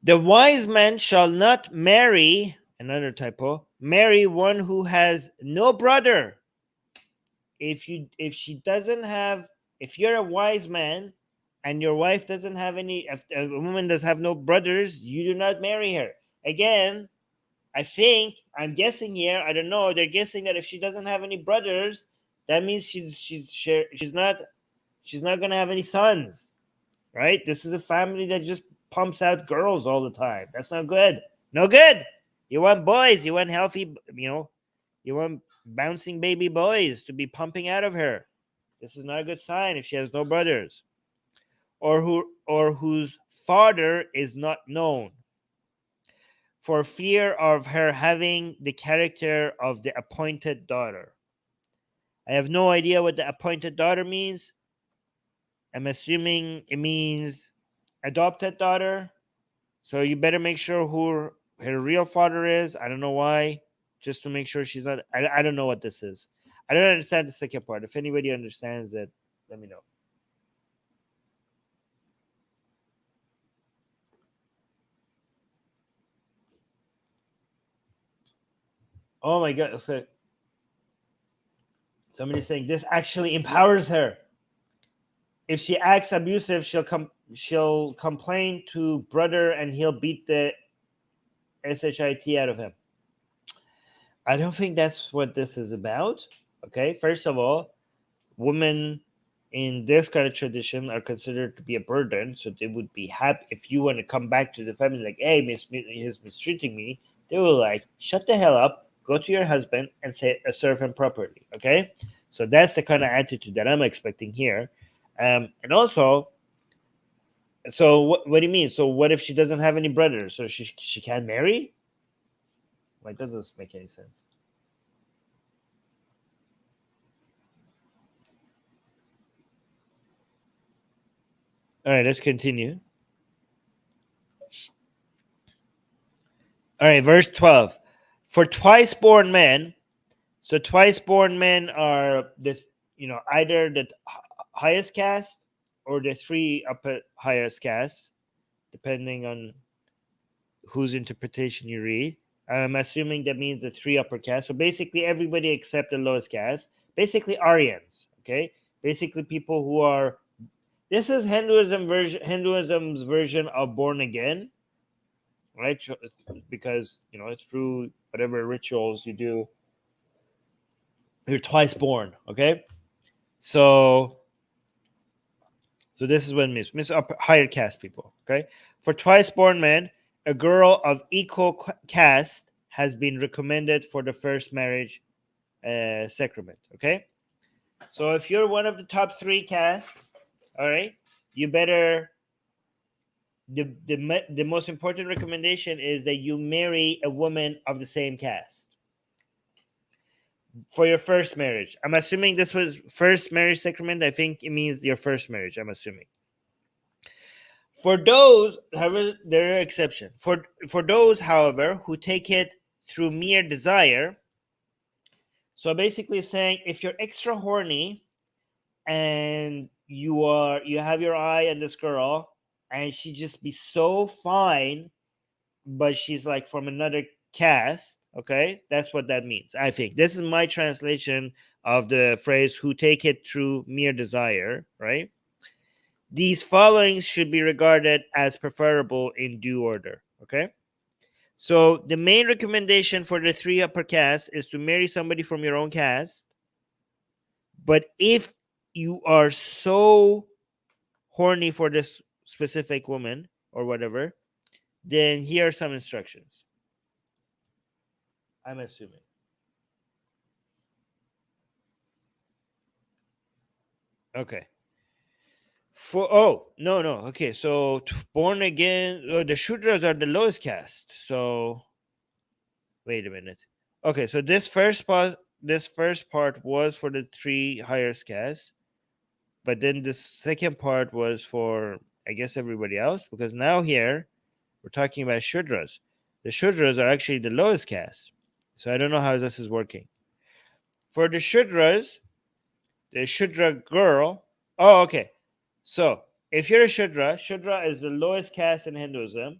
The wise man shall not marry, another typo, marry one who has no brother. If you're a wise man and your wife doesn't have any, if a woman does have no brothers, you do not marry her. Again, I'm guessing here, I don't know, they're guessing that if she doesn't have any brothers, that means she's not going to have any sons, right? This is a family that just pumps out girls all the time. That's not good. No good. You want boys. You want healthy, you want bouncing baby boys to be pumping out of her. This is not a good sign if she has no brothers, or whose father is not known, for fear of her having the character of the appointed daughter. I have no idea what the appointed daughter means. I'm assuming it means adopted daughter. So you better make sure who her real father is. I don't know why. Just to make sure she's not. I don't know what this is. I don't understand the second part. If anybody understands it, let me know. Oh my god! So somebody's saying this actually empowers her. If she acts abusive, she'll complain to brother, and he'll beat the shit out of him. I don't think that's what this is about. Okay, first of all, women in this kind of tradition are considered to be a burden, so they would be happy if you want to come back to the family like, hey, he's mistreating me. They will like, shut the hell up, go to your husband and serve him properly. Okay, so that's the kind of attitude that I'm expecting here. And also, so what do you mean? So what if she doesn't have any brothers? So she can't marry? Like, that doesn't make any sense. All right, let's continue. All right, verse 12. For twice born men, so twice born men are either the highest caste or the three upper highest caste, depending on whose interpretation you read. I'm assuming that means the three upper caste. So basically, everybody except the lowest caste, basically Aryans. Okay, basically people who are. This is Hinduism's version of born again, right? Because through whatever rituals you do, you're twice born. Okay, so this is what it means upper, higher caste people. Okay, for twice born men, a girl of equal caste has been recommended for the first marriage sacrament. Okay, so if you're one of the top three castes, all right, you better. The most important recommendation is that you marry a woman of the same caste for your first marriage. I'm assuming this was first marriage sacrament. I think it means your first marriage. I'm assuming. For those, however, there are exceptions. For those, however, who take it through mere desire. So basically, saying if you're extra horny and you have your eye on this girl and she just be so fine, but she's like from another caste. Okay, that's what that means. I think this is my translation of the phrase "who take it through mere desire." Right. These followings should be regarded as preferable in due order. Okay. So the main recommendation for the three upper castes is to marry somebody from your own caste. But if you are so horny for this specific woman or whatever, then here are some instructions. I'm assuming. Okay. No. Okay, so born again, the Shudras are the lowest caste. So wait a minute. Okay, so this first part was for the three highest castes, but then this second part was for, I guess, everybody else, because now here we're talking about Shudras. The Shudras are actually the lowest caste. So I don't know how this is working. For the Shudras, the Shudra girl. Oh, okay. So if you're a Shudra is the lowest caste in Hinduism.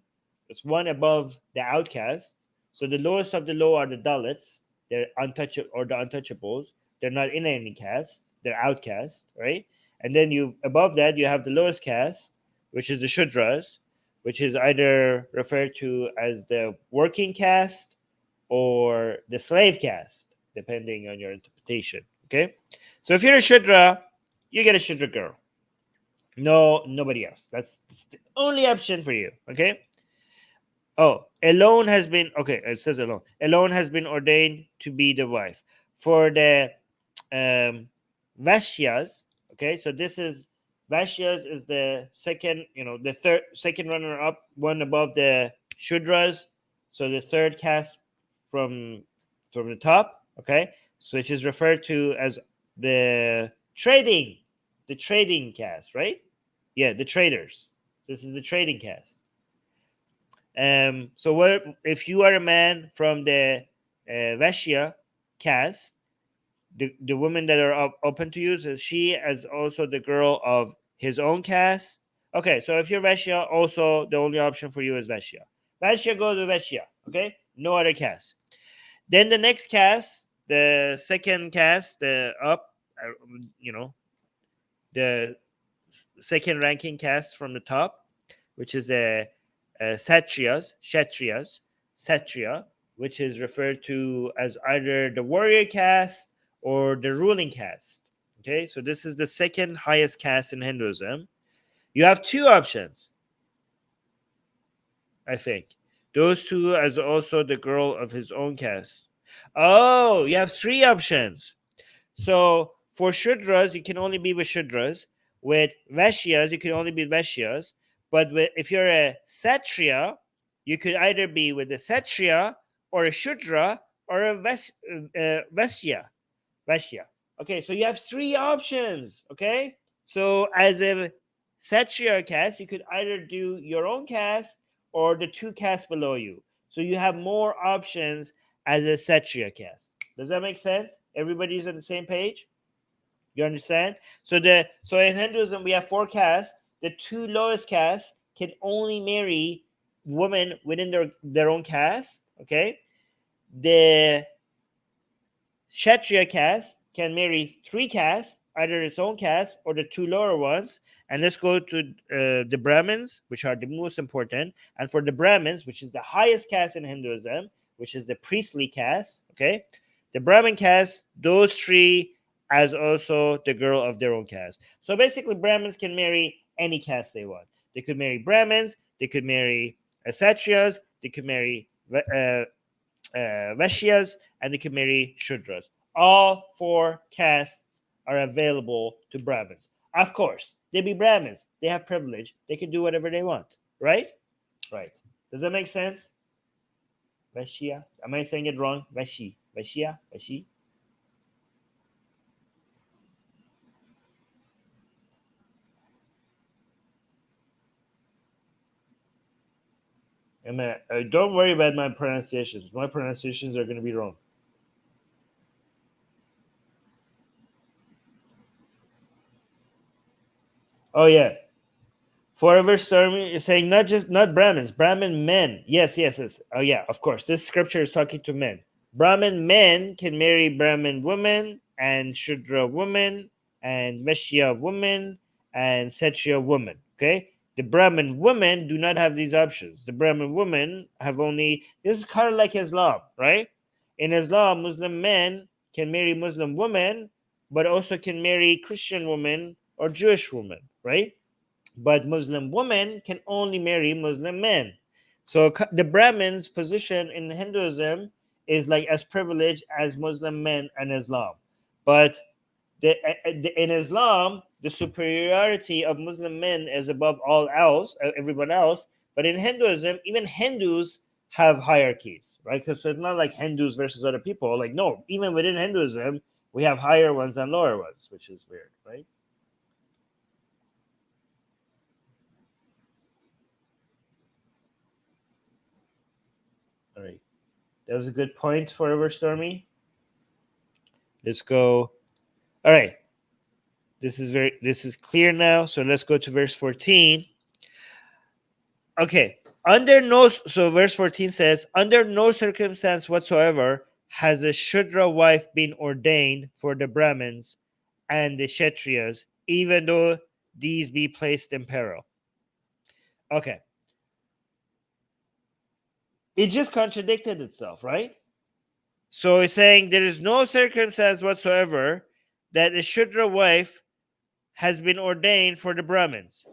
It's one above the outcasts. So the lowest of the low are the Dalits. They're untouchable, or the untouchables. They're not in any caste. They're outcasts, right? And then above that you have the lowest caste, which is the Shudras, which is either referred to as the working caste or the slave caste, depending on your interpretation. Okay, so if you're a Shudra, you get a Shudra girl. No, nobody else. That's the only option for you. Okay. Oh, alone has been okay. It says alone. Alone has been ordained to be the wife for the Vaishyas. Okay, so this is Vaishyas is the second, the second runner up, one above the Shudras. So the third caste from the top. Okay, so which is referred to as the trading caste, right? Yeah, the traders. This is the trading caste. So what if you are a man from the Vaishya caste? The women that are open to you, so she is also the girl of his own caste. Okay, so if you're Vaishya, also the only option for you is Vaishya. Vaishya goes with Vaishya. Okay, no other caste. Then the next caste, the second caste, the up, the second ranking caste from the top, which is the Kshatriya, which is referred to as either the warrior caste or the ruling caste. Okay, so this is the second highest caste in Hinduism. You have two options, I think. Those two as also the girl of his own caste. Oh, you have three options. So for Shudras, you can only be with Shudras. With Vaishyas, you can only be with Vaishyas. But if you're a Kshatriya, you could either be with a Kshatriya or a Shudra or a Vaishya. Okay, so you have three options. Okay, so as a Kshatriya caste, you could either do your own caste or the two castes below you. So you have more options as a Kshatriya caste. Does that make sense? Everybody's on the same page? You understand? So in Hinduism we have four castes. The two lowest castes can only marry women within their own caste. Okay. The Kshatriya caste can marry three castes, either its own caste or the two lower ones. And let's go to the Brahmins, which are the most important. And for the Brahmins, which is the highest caste in Hinduism, which is the priestly caste, okay, the Brahmin caste, those three, as also the girl of their own caste. So basically, Brahmins can marry any caste they want. They could marry Brahmins, they could marry Kshatriyas, they could marry Vaishyas, and they could marry Shudras. All four castes are available to Brahmins. Of course, they be Brahmins. They have privilege. They can do whatever they want. Right? Right. Does that make sense? Vaishya. Am I saying it wrong? Vaishya. Vaishya. Don't worry about my pronunciations. My pronunciations are going to be wrong. Oh yeah. Forever Stormy is saying not Brahmins, Brahmin men. Yes. Oh yeah, of course. This scripture is talking to men. Brahmin men can marry Brahmin women and Shudra women and Vaishya women and Kshatriya women. Okay? The Brahmin women do not have these options. The Brahmin women have only, this is kind of like Islam, right? In Islam, Muslim men can marry Muslim women, but also can marry Christian women or Jewish women, right? But Muslim women can only marry Muslim men. So the Brahmins' position in Hinduism is like as privileged as Muslim men and Islam. But in Islam, the superiority of Muslim men is above all else, everyone else. But in Hinduism, even Hindus have hierarchies, right? Because it's not like Hindus versus other people. Like, no, even within Hinduism, we have higher ones and lower ones, which is weird, right? All right. That was a good point, Forever Stormy. Let's go. All right. This is clear now. So let's go to verse 14. Okay. So verse 14 says, under no circumstance whatsoever has a Shudra wife been ordained for the Brahmins and the Kshatriyas, even though these be placed in peril. Okay. It just contradicted itself, right? So it's saying there is no circumstance whatsoever that a Shudra wife has been ordained for the Brahmins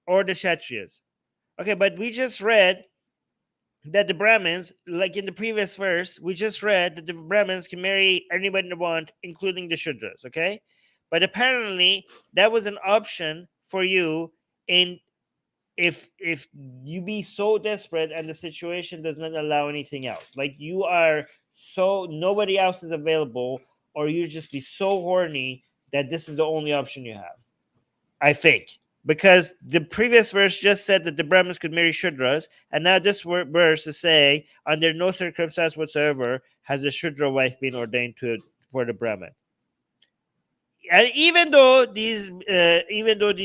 or the Kshatriyas. Okay, but we just read that the Brahmins, like in the previous verse, we just read that the Brahmins can marry anybody they want, including the Shudras, okay? But apparently that was an option for you in if you be so desperate and the situation does not allow anything else. Like you are so nobody else is available, or you just be so horny that this is the only option you have. I think. Because the previous verse just said that the Brahmins could marry Shudras, and now this verse is saying, under no circumstance whatsoever has a Shudra wife been ordained for the Brahmin. And even though these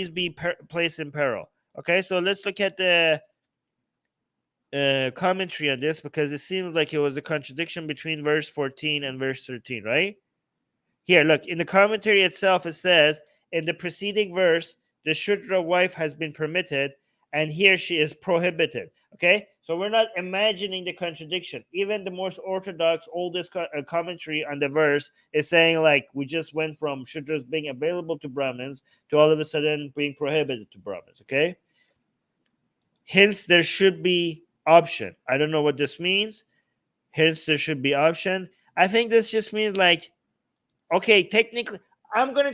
be placed in peril. Okay, so let's look at the commentary on this because it seems like it was a contradiction between verse 14 and verse 13, right? Here, look, in the commentary itself, it says, in the preceding verse, the Shudra wife has been permitted, and here she is prohibited. Okay? So we're not imagining the contradiction. Even the most orthodox, oldest commentary on the verse is saying, like, we just went from Shudras being available to Brahmins to all of a sudden being prohibited to Brahmins. Okay? Hence, there should be option. I don't know what this means. Hence, there should be option. I think this just means, like, okay, technically, I'm gonna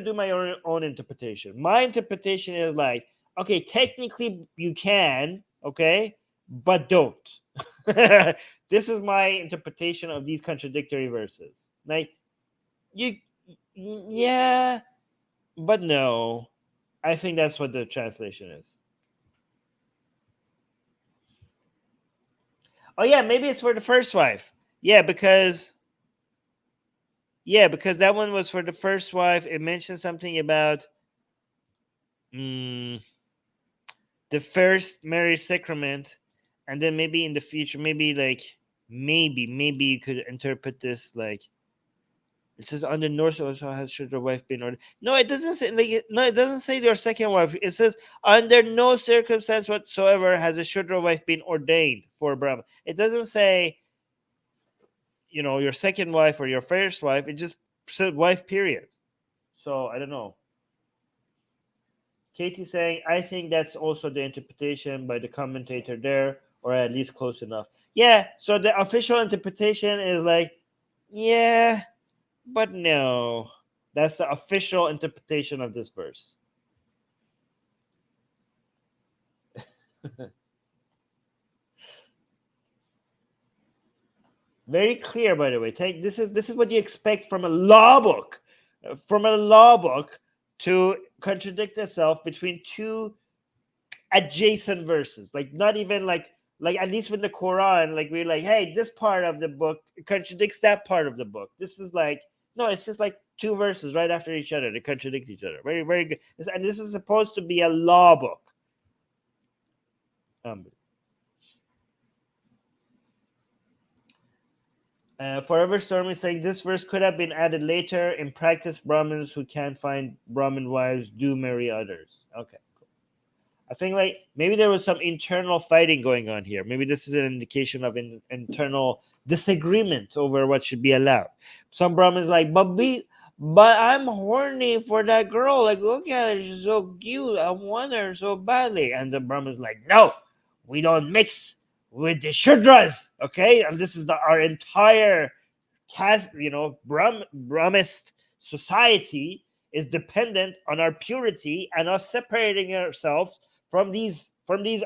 do my own interpretation. My interpretation is like, okay, technically you can, okay, but don't. This is my interpretation of these contradictory verses. Like, yeah, but no. I think that's what the translation is. Oh yeah, maybe it's for the first wife. Yeah, because that one was for the first wife. It mentioned something about the first marriage sacrament, and then maybe in the future, maybe maybe you could interpret this like it says on the north also has should your wife been ordained. No, it doesn't say it doesn't say your second wife. It says under no circumstance whatsoever has a Shudra wife been ordained for Brahma. It doesn't say your second wife or your first wife. It just said wife, period. So I don't know. Katie saying, I think that's also the interpretation by the commentator there, or at least close enough. Yeah, so the official interpretation is like, yeah, but no. That's the official interpretation of this verse. Very clear, by the way. This is what you expect from a law book. From a law book to contradict itself between two adjacent verses. Like not even like at least with the Quran, like we're like, hey, this part of the book contradicts that part of the book. This is like, no, it's just like two verses right after each other. They contradict each other. Very, very good. And this is supposed to be a law book. Forever Stormy saying this verse could have been added later. In practice, Brahmins who can't find Brahmin wives do marry others. Okay, cool. I think like maybe there was some internal fighting going on here. Maybe this is an indication of internal disagreement over what should be allowed. Some Brahmins like, but I'm horny for that girl. Like, look at her, she's so cute. I want her so badly. And the Brahmins like, no, we don't mix with the Shudras, okay? And this is our entire caste, Brahmist society is dependent on our purity and us separating ourselves from these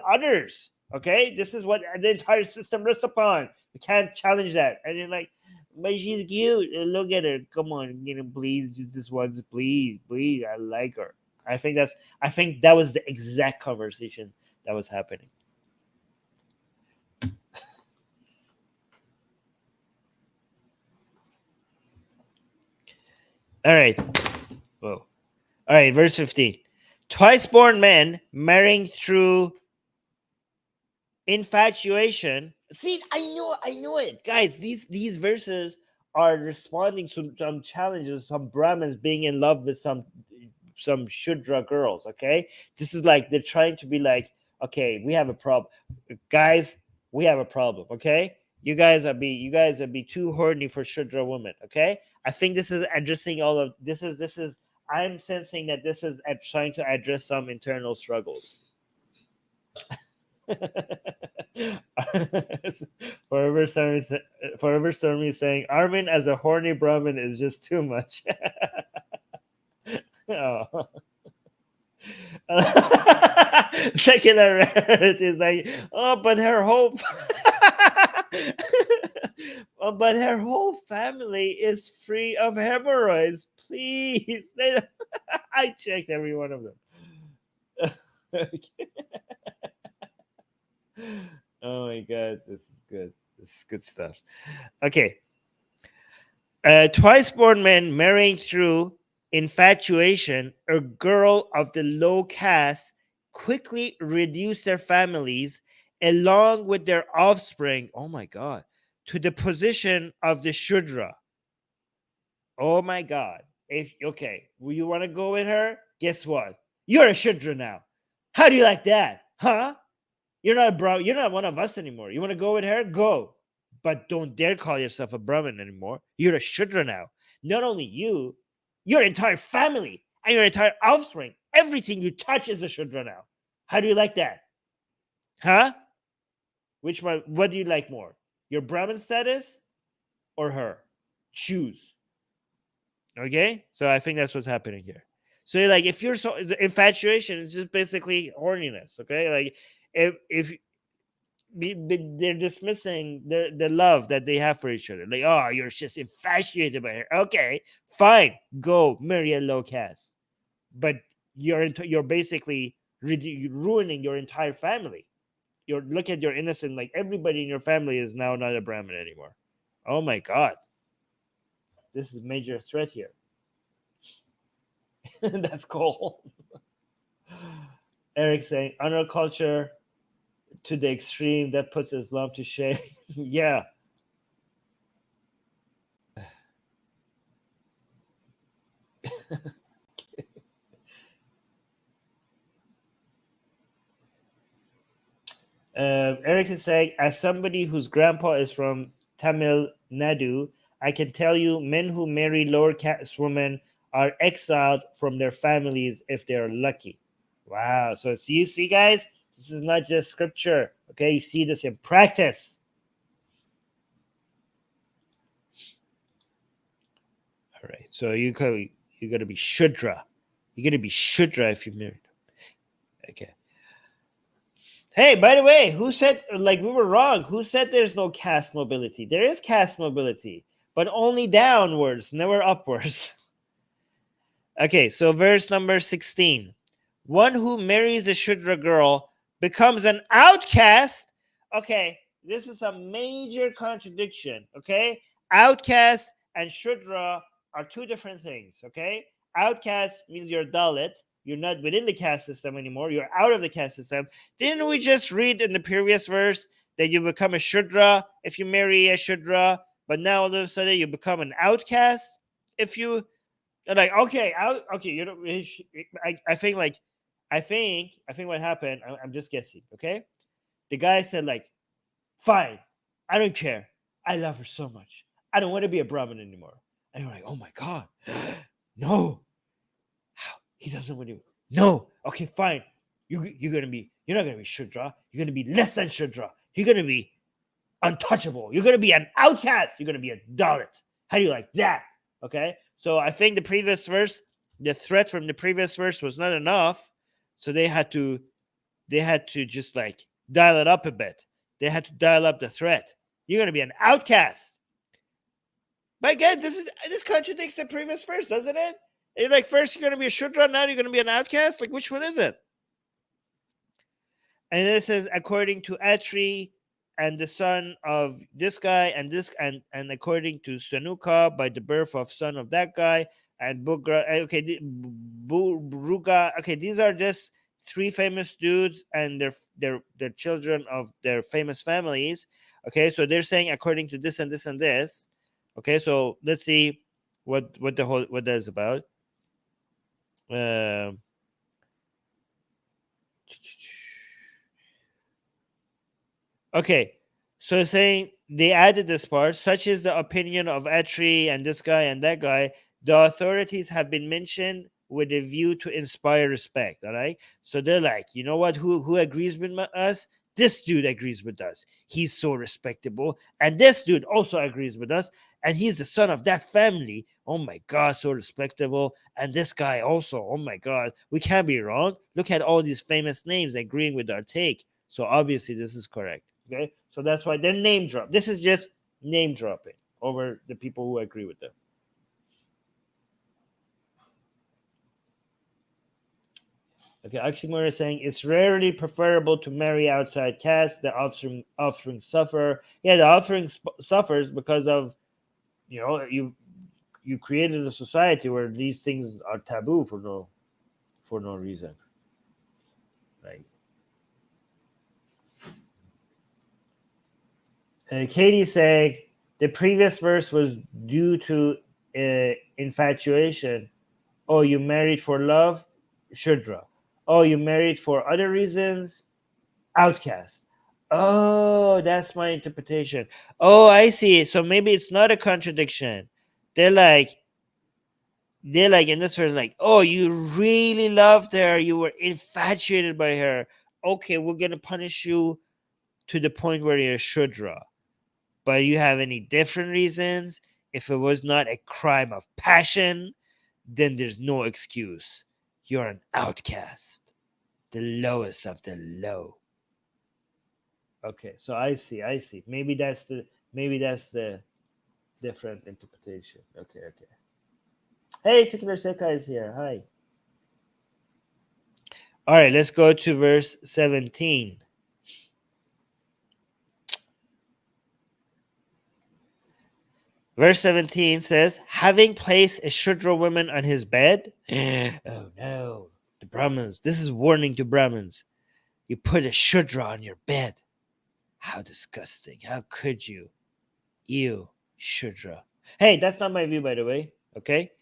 others, okay? This is what the entire system rests upon. We can't challenge that. And you're like, but she's cute. Look at her. Come on, please, just this once, please. I like her. I think that was the exact conversation that was happening. All right. Whoa. All right, verse 15. Twice born men marrying through infatuation. See, I knew it. Guys, these verses are responding to some challenges, some Brahmins being in love with some Shudra girls, okay? This is like they're trying to be like, okay, we have a problem. Guys, we have a problem, okay? You guys are be too horny for Shudra women, okay? I think this is addressing all of this is I'm sensing that this is trying to address some internal struggles. Forever Stormy is saying Armin as a horny Brahmin is just too much. Oh. Secular rarity is like, but her whole family is free of hemorrhoids. Please. I checked every one of them. Oh my god, this is good. This is good stuff. Okay. Twice born men marrying through infatuation, a girl of the low caste quickly reduce their families along with their offspring, oh my God, to the position of the Shudra. Oh my God. Okay, you want to go with her? Guess what? You're a Shudra now. How do you like that? Huh? You're not a Brahmin. You're not one of us anymore. You want to go with her? Go. But don't dare call yourself a Brahmin anymore. You're a Shudra now. Not only you, your entire family and your entire offspring, everything you touch is a Shudra now. How do you like that? Huh? Which one? What do you like more? Your Brahmin status or her? Choose. Okay? So I think that's what's happening here. So like if you're so infatuation, it's just basically horniness. Okay? Like if they're dismissing the love that they have for each other. Like, oh, you're just infatuated by her. Okay, fine, go marry a low caste, but you're basically ruining your entire family. Look at your innocent. Like everybody in your family is now not a Brahmin anymore. Oh my God, this is a major threat here. That's cool. Eric saying honor culture to the extreme that puts Islam to shame. Yeah. Eric is saying, as somebody whose grandpa is from Tamil Nadu, I can tell you men who marry lower caste women are exiled from their families if they are lucky. Wow. So you see, guys, this is not just scripture. Okay, you see this in practice. All right. So you're gonna be Shudra. You're gonna be Shudra if you married. Okay. Hey, by the way, who said like we were wrong? Who said there's no caste mobility? There is caste mobility, but only downwards, never upwards. Okay, so verse number 16. One who marries a Shudra girl becomes an outcast. Okay, this is a major contradiction. Okay, outcast and Shudra are two different things. Okay, outcast means you're Dalit. You're not within the caste system anymore. You're out of the caste system. Didn't we just read in the previous verse that you become a Shudra if you marry a Shudra, but now all of a sudden you become an outcast if you like? Okay, okay, you know, I think like I think what happened. I'm just guessing. Okay, the guy said like, "Fine, I don't care. I love her so much. I don't want to be a Brahmin anymore." And you're like, "Oh my God, no! How he doesn't want to? No. Okay, fine. You're not gonna be Shudra. You're gonna be less than Shudra. You're gonna be untouchable. You're gonna be an outcast. You're gonna be a Dalit. How do you like that?" Okay. So I think the previous verse, the threat from the previous verse was not enough. So they had to just like dial it up a bit. They had to dial up the threat. You're gonna be an outcast. But again, this contradicts the previous verse, doesn't it? You're like, first you're gonna be a Shudra, now you're gonna be an outcast. Like, which one is it? And it says, according to Atri and the son of this guy, and according to Sanuka by the birth of son of that guy, and Bugra. Okay, Buruga. Okay, these are just three famous dudes and their children of their famous families. Okay, so they're saying according to this and this and this. Okay, so let's see what that is about. Okay, so saying they added this part, such is the opinion of Atri and this guy and that guy. The authorities have been mentioned with a view to inspire respect. All right, so they're like, you know what? Who agrees with us? This dude agrees with us. He's so respectable, and this dude also agrees with us, and he's the son of that family. Oh my God, so respectable. And this guy also. Oh my God, we can't be wrong. Look at all these famous names agreeing with our take. So obviously this is correct. Okay, so that's why they're name drop. This is just name dropping over the people who agree with them. Okay, Oxymoron is saying it's rarely preferable to marry outside caste. The offspring suffer. Yeah, the offspring suffers because of, you know, you created a society where these things are taboo for no reason. Right. Katie saying the previous verse was due to infatuation. Oh, you married for love, Shudra. Oh, you married for other reasons, outcast. Oh, that's my interpretation. Oh, I see. So maybe it's not a contradiction. They're like in this verse, like, oh, you really loved her, you were infatuated by her. Okay, we're gonna punish you to the point where you're Shudra. But you have any different reasons? If it was not a crime of passion, then there's no excuse. You're an outcast, the lowest of the low. Okay, so I see. Maybe that's the different interpretation. Okay. Hey, Secular Sekai is here. Hi. All right, let's go to verse 17. Verse 17 says, having placed a Shudra woman on his bed. Oh no, the Brahmins. This is warning to Brahmins. You put a Shudra on your bed. How disgusting. How could you? Ew, Shudra. Hey, that's not my view, by the way. Okay?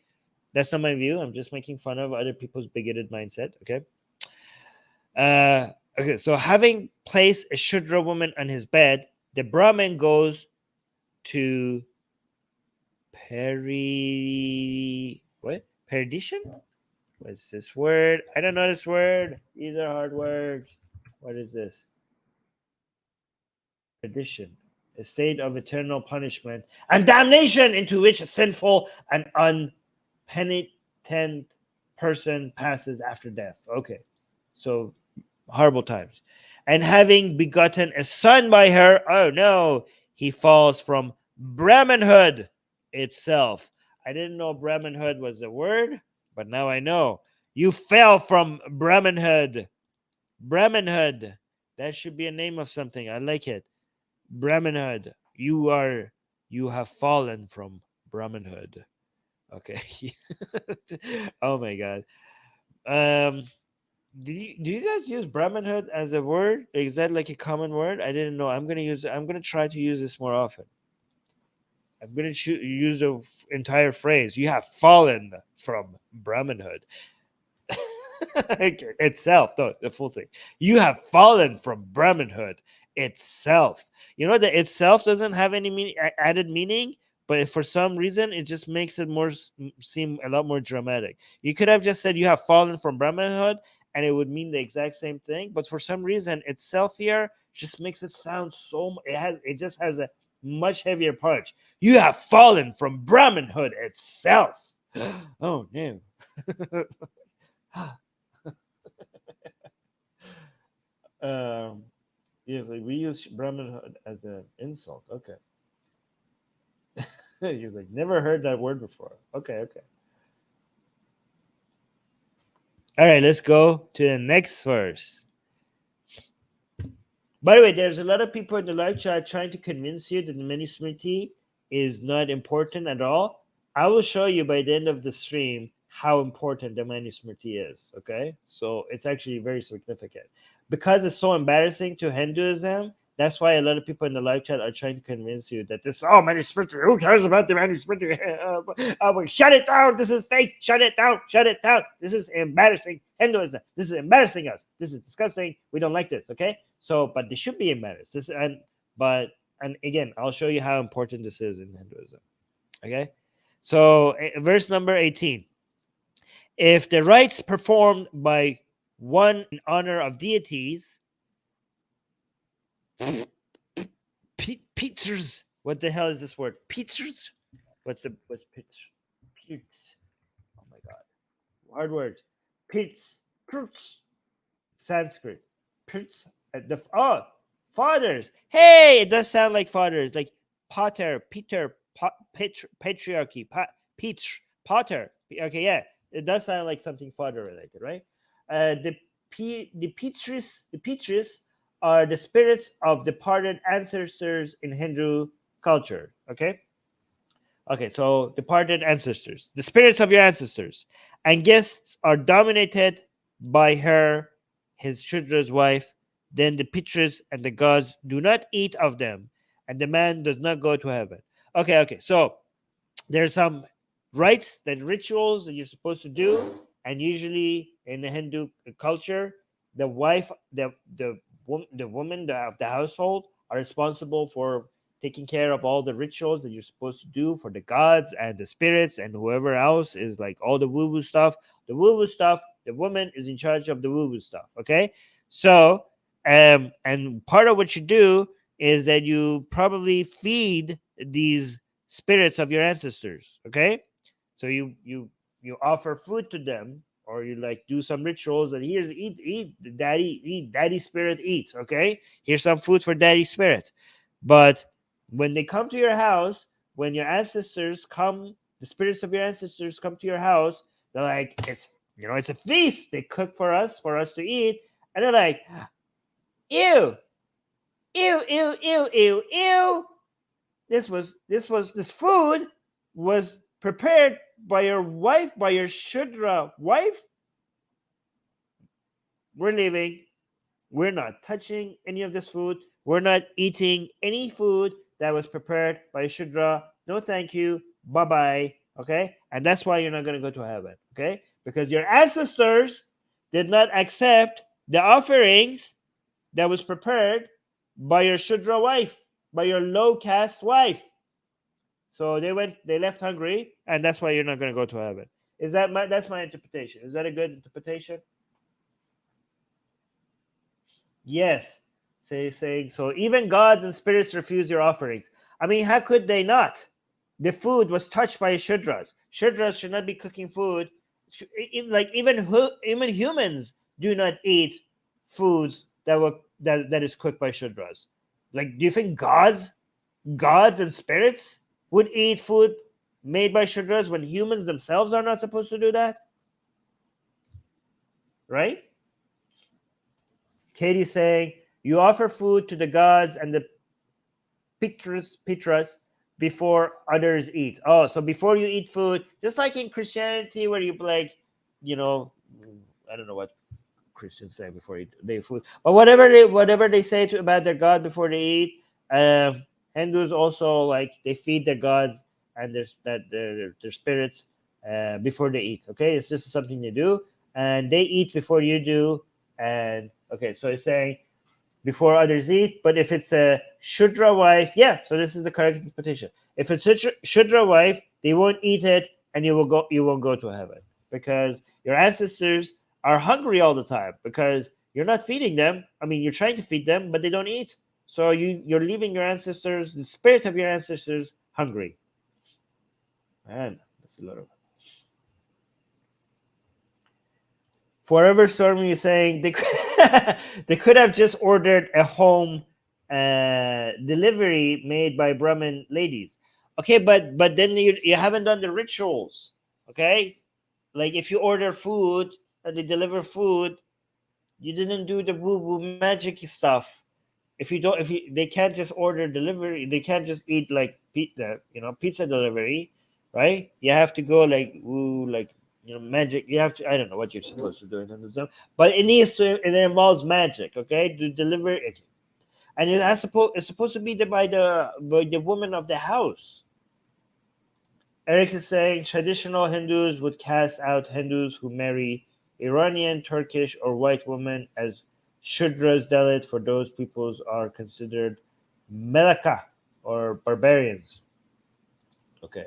That's not my view. I'm just making fun of other people's bigoted mindset. Okay? Okay, so having placed a Shudra woman on his bed, the Brahmin goes to perdition? What's this word? I don't know this word. These are hard words. What is this? Perdition, a state of eternal punishment and damnation into which a sinful and unpenitent person passes after death. Okay, so horrible times. And having begotten a son by her, oh no, he falls from Brahmanhood itself. I didn't know Brahmanhood was a word, but now I know. You fell from Brahmanhood. Brahmanhood. That should be a name of something. I like it. Brahmanhood. You have fallen from Brahmanhood. Okay. Oh my god. Do you guys use Brahmanhood as a word? Is that like a common word? I didn't know. I'm gonna try to use this more often. I'm gonna use the entire phrase. You have fallen from Brahmanhood. Itself, no, the full thing. You have fallen from Brahmanhood itself. You know that itself doesn't have any added meaning, but for some reason it just makes it seem a lot more dramatic. You could have just said you have fallen from Brahmanhood, and it would mean the exact same thing. But for some reason, itself here just makes it sound so. It just has a much heavier punch. You have fallen from Brahmanhood itself. Oh no. Yes, like we use Brahmanhood as an insult. Okay. You're like, never heard that word before. Okay. All right, let's go to the next verse. By the way, there's a lot of people in the live chat trying to convince you that the Manusmriti is not important at all. I will show you by the end of the stream how important the Manusmriti is. Okay, so it's actually very significant because it's so embarrassing to Hinduism. That's why a lot of people in the live chat are trying to convince you that this Manusmriti. Who cares about the Manusmriti? Shut it down. This is fake. Shut it down. This is embarrassing Hinduism. This is embarrassing us. This is disgusting. We don't like this. Okay, so but they should be embarrassed. And again, I'll show you how important this is in Hinduism. Okay, so verse number 18. If the rites performed by one in honor of deities, pizzas. What the hell is this word? Pizzas? What's pitch? Pizz. Oh my god. Hard words. Pizz. Sanskrit. Pizz. Fathers. Hey, it does sound like fathers. Like Potter, Peter, patriarchy, Potter. Okay, yeah. It does sound like something father related, right? The Pitris are the spirits of departed ancestors in Hindu culture. Okay, so departed ancestors, the spirits of your ancestors, and guests are dominated by her, his Shudra's wife. Then the Pitris and the gods do not eat of them, and the man does not go to heaven. Okay. So there's some rites and rituals that you're supposed to do, and usually in the Hindu culture, the wife, the woman of the household are responsible for taking care of all the rituals that you're supposed to do for the gods and the spirits and whoever else is like all the woo-woo stuff. The woo-woo stuff, the woman is in charge of the woo-woo stuff. Okay, so and part of what you do is that you probably feed these spirits of your ancestors. Okay, so you offer food to them, or you like do some rituals that here, eat daddy spirit eats. Okay, here's some food for daddy spirit. But when they come to your house, when your ancestors come, the spirits of your ancestors come to your house, they're like, it's a feast. They cook for us to eat, and they're like, ew, ew, ew, ew, ew, ew. This food was prepared by your wife, by your Shudra wife. We're leaving. We're not touching any of this food. We're not eating any food that was prepared by Shudra. No, thank you. Bye bye. Okay? And that's why you're not going to go to heaven. Okay? Because your ancestors did not accept the offerings that was prepared by your Shudra wife, by your low caste wife. So they left hungry, and that's why you're not going to go to heaven. That's my interpretation? Is that a good interpretation? Yes. Saying so even gods and spirits refuse your offerings. I mean, how could they not? The food was touched by Shudras. Shudras should not be cooking food. Like even humans do not eat foods that is cooked by Shudras. Like, do you think gods and spirits would eat food made by Shudras when humans themselves are not supposed to do that? Right? Katie's saying, you offer food to the gods and the pitras before others eat. Oh, so before you eat food, just like in Christianity, where you like, I don't know what Christians say before they eat food, but whatever they say about their god before they eat. Hindus also like they feed their gods and their spirits before they eat. Okay, it's just something they do, and they eat before you do. And okay, so it's saying before others eat. But if it's a Shudra wife, yeah, so this is the correct interpretation. If it's a Shudra wife, they won't eat it, and you won't go to heaven because your ancestors are hungry all the time because you're not feeding them. I mean, you're trying to feed them, but they don't eat. So you're leaving your ancestors, the spirit of your ancestors, hungry. Man, that's a lot of. Forever Stormy is saying they could have just ordered a home delivery made by Brahmin ladies. Okay, but then you haven't done the rituals. Okay, like if you order food and they deliver food, you didn't do the woo woo magic stuff. They can't just order delivery. They can't just eat like pizza delivery, right? You have to go like woo, like magic. You have to. I don't know what you're supposed to do in Hinduism, but it involves magic. Okay, to deliver it, and it's supposed to be by the woman of the house. Eric is saying traditional Hindus would cast out Hindus who marry Iranian, Turkish, or white women as Shudras. Dalit for those peoples are considered Melaka or barbarians. Okay.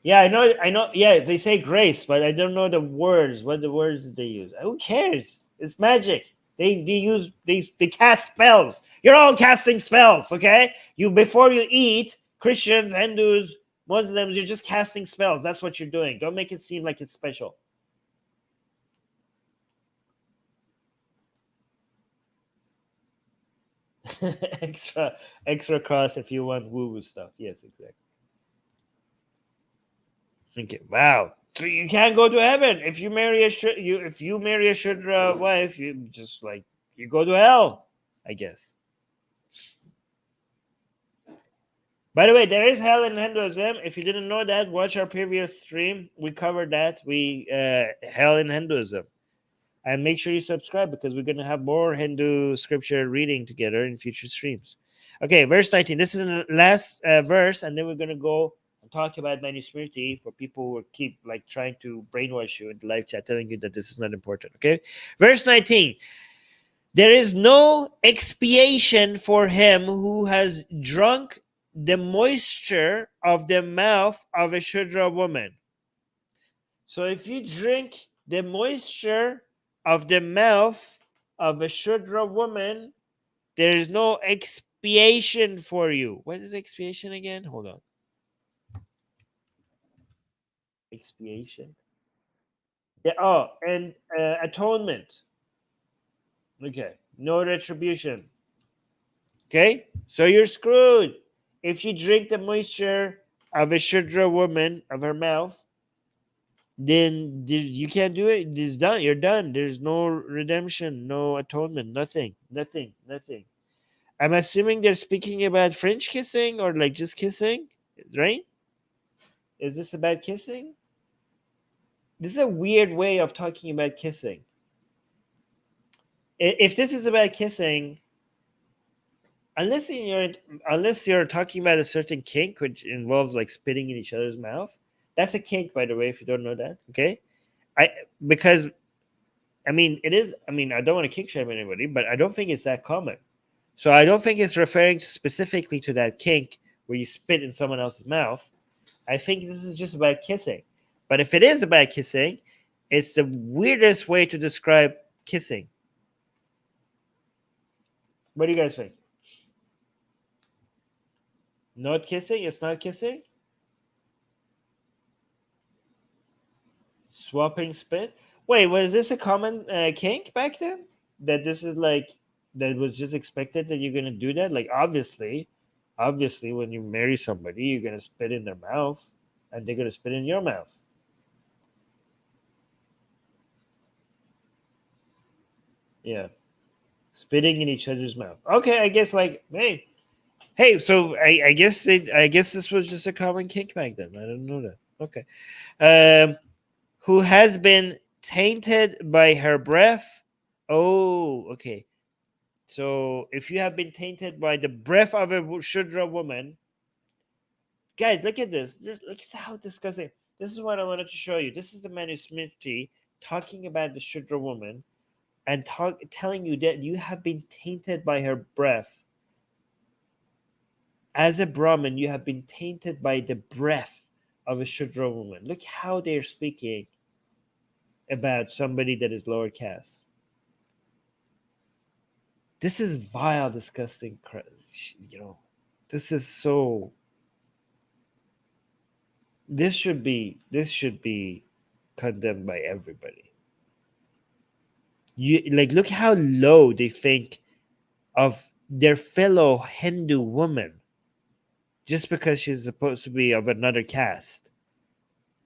Yeah, I know. Yeah, they say grace, but I don't know the words. What the words that they use? Who cares? It's magic. They cast spells. You're all casting spells, okay? Before you eat, Christians, Hindus, Muslims, you're just casting spells. That's what you're doing. Don't make it seem like it's special. extra cross if you want woo-woo stuff. Yes, exactly. Okay. Wow. So you can't go to heaven if you marry a Shudra wife. You just like you go to hell, I guess. By the way, there is hell in Hinduism. If you didn't know that, watch our previous stream. We covered that. Hell in Hinduism. And make sure you subscribe because we're going to have more Hindu scripture reading together in future streams. Okay, verse 19. This is the last verse, and then we're going to go and talk about Manusmriti for people who keep like trying to brainwash you in the live chat, telling you that this is not important. Okay, verse 19. There is no expiation for him who has drunk the moisture of the mouth of a Shudra woman. So if you drink the moisture of the mouth of a Shudra woman, there is no expiation for you. What is expiation again? Hold on. Expiation. Yeah. Oh, and atonement. Okay. No retribution. Okay. So you're screwed if you drink the moisture of a Shudra woman of her mouth. Then you can't do it. It's done. You're done. There's no redemption, no atonement, nothing, nothing, nothing. I'm assuming they're speaking about French kissing or like just kissing, right? Is this about kissing? This is a weird way of talking about kissing. If this is about kissing, unless you're talking about a certain kink which involves like spitting in each other's mouth, that's a kink, by the way, if you don't know that. Okay, because I mean it is. I mean I don't want to kink shame anybody, but I don't think it's that common. So I don't think it's referring specifically to that kink where you spit in someone else's mouth. I think this is just about kissing. But if it is about kissing, it's the weirdest way to describe kissing. What do you guys think? Not kissing? It's not kissing? Swapping spit? Wait, was this a common kink back then? That this is like, that was just expected that you're going to do that? Like, obviously, when you marry somebody, you're going to spit in their mouth and they're going to spit in your mouth. Yeah. Spitting in each other's mouth. Okay, I guess like, hey, so I guess this was just a common kink back then. I didn't know that. Okay. Who has been tainted by her breath? Oh, okay. So if you have been tainted by the breath of a Shudra woman, guys, look at this. Look at how disgusting. This is what I wanted to show you. This is the Manusmriti talking about the Shudra woman and telling you that you have been tainted by her breath. As a Brahmin, you have been tainted by the breath of a Shudra woman. Look how they're speaking about somebody that is lower caste. This is vile, disgusting. This is so. This should be condemned by everybody. You like look how low they think of their fellow Hindu woman just because she's supposed to be of another caste,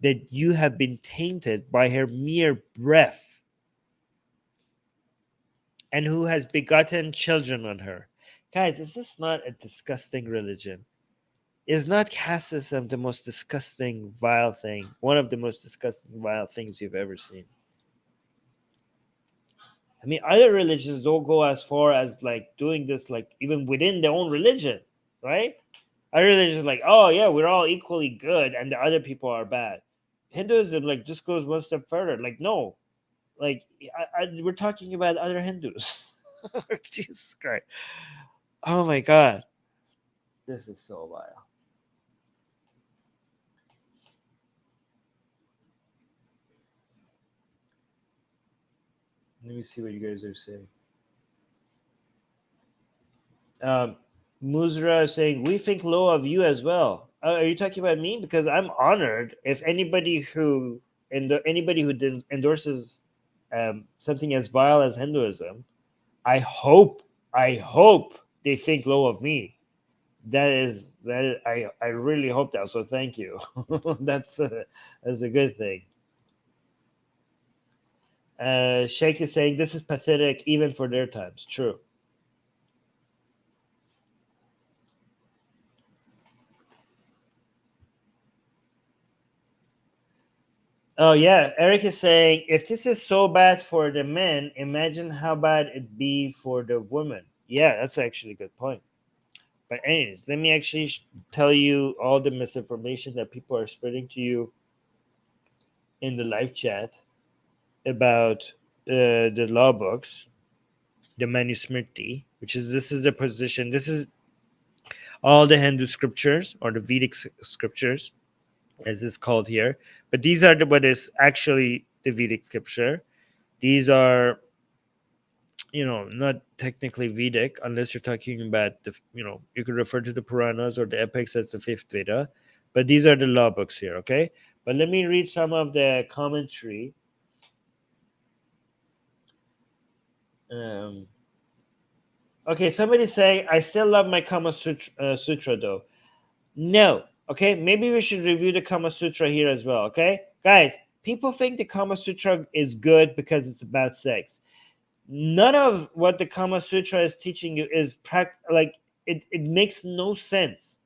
that you have been tainted by her mere breath, and who has begotten children on her. Guys, is this not a disgusting religion? Is not casteism the most disgusting, vile thing? One of the most disgusting, vile things you've ever seen. I mean, other religions don't go as far as like doing this, like even within their own religion, right? Other religions like, oh yeah, we're all equally good, and the other people are bad. Hinduism like just goes one step further. Like, no, like we're talking about other Hindus. Jesus Christ! Oh my God, this is so vile. Let me see what you guys are saying. Muzra is saying, we think low of you as well. Are you talking about me? Because I'm honored if anybody who endorses something as vile as Hinduism, I hope they think low of me. I really hope that. So thank you. that's a good thing. Sheikh is saying this is pathetic even for their times. True. Oh yeah, Eric is saying if this is so bad for the men, imagine how bad it'd be for the women. Yeah, that's actually a good point. But anyways, let me actually tell you all the misinformation that people are spreading to you in the live chat about the law books, the Manusmriti, which is this is the position. This is all the Hindu scriptures or the Vedic scriptures, as it's called here. But these are what is actually the Vedic scripture. These are, not technically Vedic unless you're talking about you could refer to the Puranas or the epics as the fifth Veda, but these are the law books here, okay? But let me read some of the commentary. Um, okay, somebody's saying, I still love my Sutra though. No, okay? Maybe we should review the Kama Sutra here as well, okay? Guys, people think the Kama Sutra is good because it's about sex. None of what the Kama Sutra is teaching you is it makes no sense.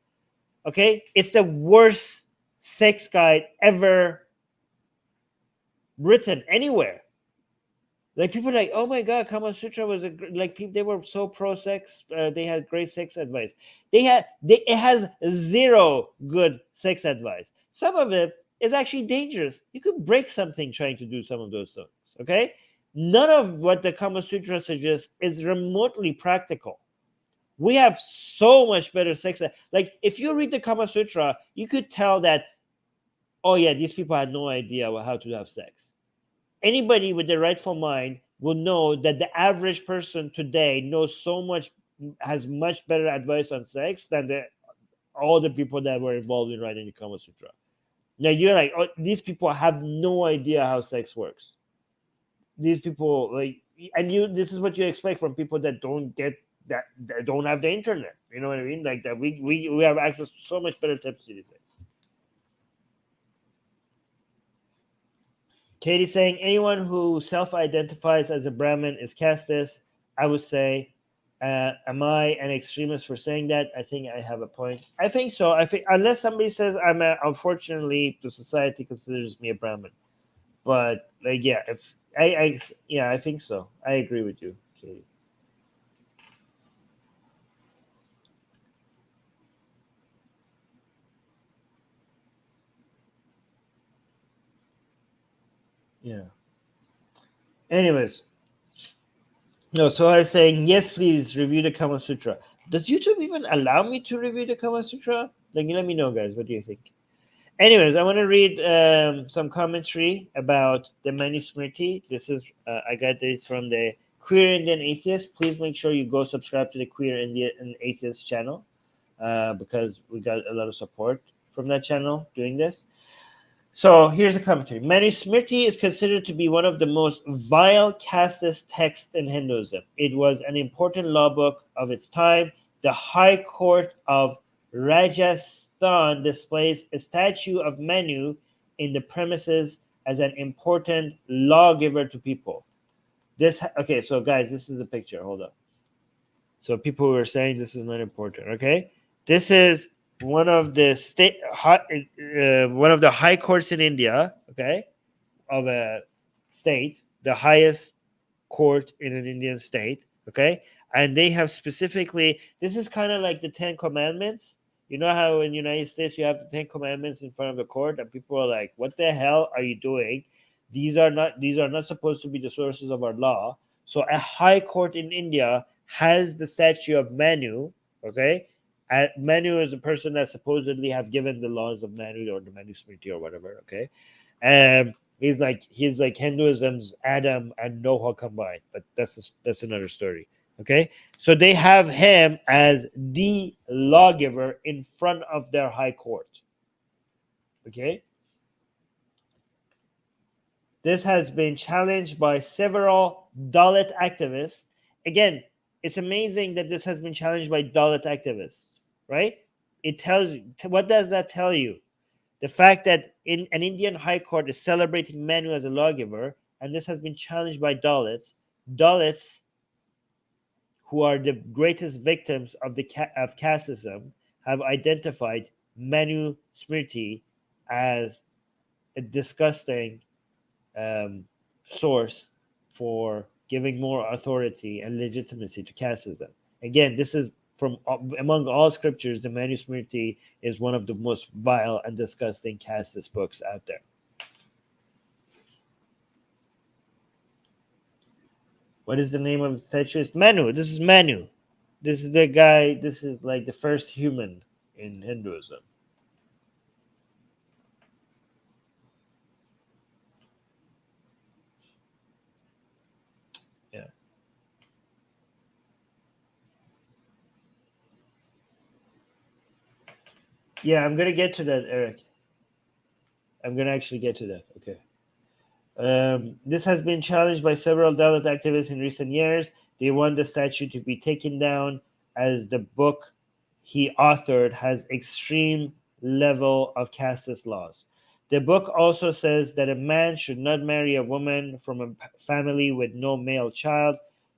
Okay? It's the worst sex guide ever written anywhere. Like people are like, oh my god, Kama Sutra was people they were so pro sex. They had great sex advice. It has zero good sex advice. Some of it is actually dangerous. You could break something trying to do some of those things. Okay, none of what the Kama Sutra suggests is remotely practical. We have so much better sex. Like if you read the Kama Sutra, you could tell that, oh yeah, these people had no idea how to have sex. Anybody with the rightful mind will know that the average person today has much better advice on sex than all the people that were involved in writing the Kama Sutra. Now you're like, oh, these people have no idea how sex works. These people this is what you expect from people that don't get that don't have the internet. You know what I mean? Like that we have access to so much better tips these days. Katie's saying anyone who self-identifies as a Brahmin is casteist. I would say, am I an extremist for saying that? I think I have a point. I think so. I think unless somebody says unfortunately, the society considers me a Brahmin. But yeah, if I think so. I agree with you, Katie. Yeah. Anyways, no. So I was saying yes, please review the Kama Sutra. Does YouTube even allow me to review the Kama Sutra? Let me know, guys. What do you think? Anyways, I want to read some commentary about the Manusmriti. This is I got this from the Queer Indian Atheist. Please make sure you go subscribe to the Queer Indian Atheist channel because we got a lot of support from that channel doing this. So here's a commentary. Manusmriti is considered to be one of the most vile casteist texts in Hinduism. It was an important law book of its time. The High Court of Rajasthan displays a statue of Manu in the premises as an important lawgiver to people. Okay, so guys, this is a picture. Hold up. So people were saying this is not important. Okay, this is one of the one of the high courts in India. Okay, of a state, the highest court in an Indian state. Okay, and they have specifically. This is kind of like the Ten Commandments. You know how in the United States you have the Ten Commandments in front of the court, and people are like, "What the hell are you doing? These are not supposed to be the sources of our law." So a high court in India has the statue of Manu. Okay, and Manu is the person that supposedly have given the laws of Manu or the Manusmriti or whatever. Okay, he's like Hinduism's Adam and Noah combined, but that's another story. Okay, so they have him as the lawgiver in front of their high court. Okay, this has been challenged by several Dalit activists. Again, it's amazing that this has been challenged by Dalit activists, right? It tells you, what does that tell you? The fact that in an Indian high court is celebrating Manu as a lawgiver, and this has been challenged by Dalits who are the greatest victims of of casteism, have identified Manu Smriti as a disgusting source for giving more authority and legitimacy to casteism. Again, this is from among all scriptures, the Manusmriti is one of the most vile and disgusting casteist books out there. What is the name of the statue? It's Manu. This is Manu. This is the guy. This is like the first human in Hinduism. Yeah. Yeah, I'm gonna get to that, Eric. I'm gonna actually get to that. Okay. This has been challenged by several Dalit activists in recent years. They want the statue to be taken down as the book he authored has extreme level of casteist laws. The book also says that a man should not marry a woman from a family with no male child.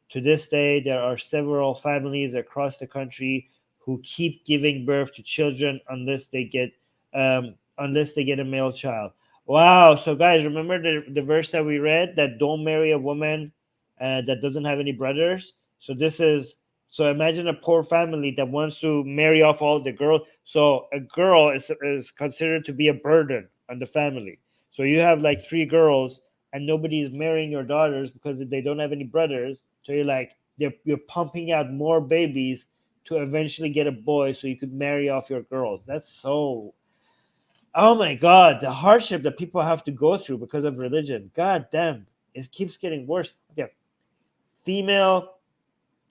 To this day, there are several families across the country who keep giving birth to children unless they get a male child. Wow. So, guys, remember the verse that we read that don't marry a woman that doesn't have any brothers? So, imagine a poor family that wants to marry off all the girls. So, a girl is considered to be a burden on the family. So, you have like 3 girls and nobody is marrying your daughters because they don't have any brothers. So, you're pumping out more babies to eventually get a boy so you could marry off your girls. That's so. Oh my God, the hardship that people have to go through because of religion. God damn, it keeps getting worse. Okay. Female,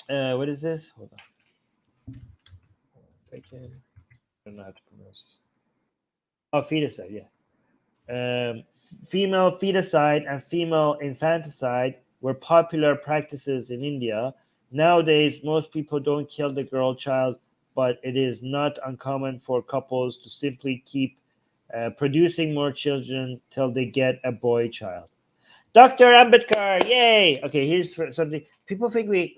what is this? Hold on. I don't know how to pronounce this. Oh, feticide, yeah. Female feticide and female infanticide were popular practices in India. Nowadays, most people don't kill the girl child, but it is not uncommon for couples to simply keep producing more children till they get a boy child. Dr. Ambedkar, yay! Okay, here's something. People think we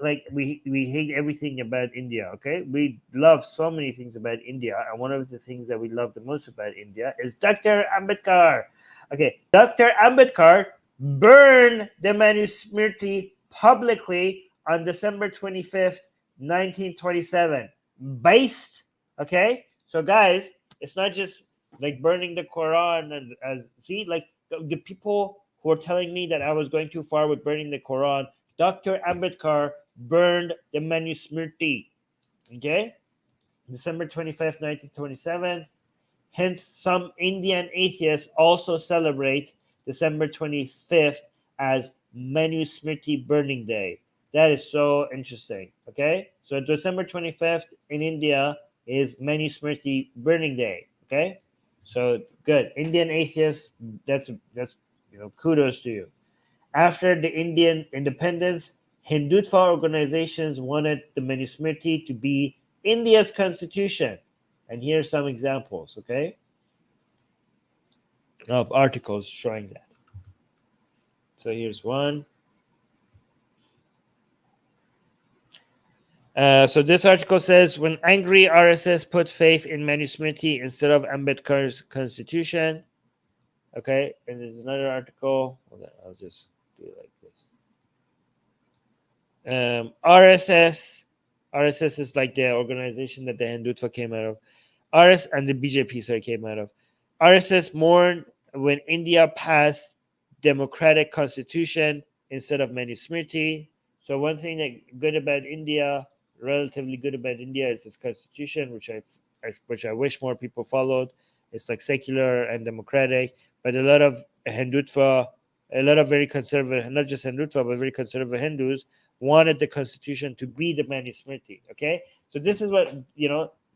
hate everything about India. Okay, we love so many things about India, and one of the things that we love the most about India is Dr. Ambedkar. Okay, Dr. Ambedkar burned the Manusmriti publicly on December 25th, 1927. Based. Okay, so guys, it's not just like burning the Quran and as see like the people who are telling me that I was going too far with burning the Quran. Dr. Ambedkar burned the Manusmriti. Okay? December 25th, 1927. Hence, some Indian atheists also celebrate December 25th as Manusmriti Burning Day. That is so interesting. Okay? So December 25th in India is Manusmriti Burning Day. Okay? So good. Indian atheists, that's kudos to you. After the Indian independence, Hindutva organizations wanted the Manusmriti to be India's constitution. And here's some examples, okay, of articles showing that. So here's one. So this article says, when angry RSS put faith in Manusmriti instead of Ambedkar's constitution. Okay, and there's another article. Hold on, I'll just do it like this. RSS is like the organization that the Hindutva came out of. RS and the BJP came out of. RSS mourned when India passed democratic constitution instead of Manusmriti. So one thing that good about India, relatively good about India, is its constitution, which I wish more people followed. It's like secular and democratic, but a lot of Hindutva, a lot of very conservative, not just Hindutva, but very conservative Hindus wanted the constitution to be the Manusmriti. Okay, so this is what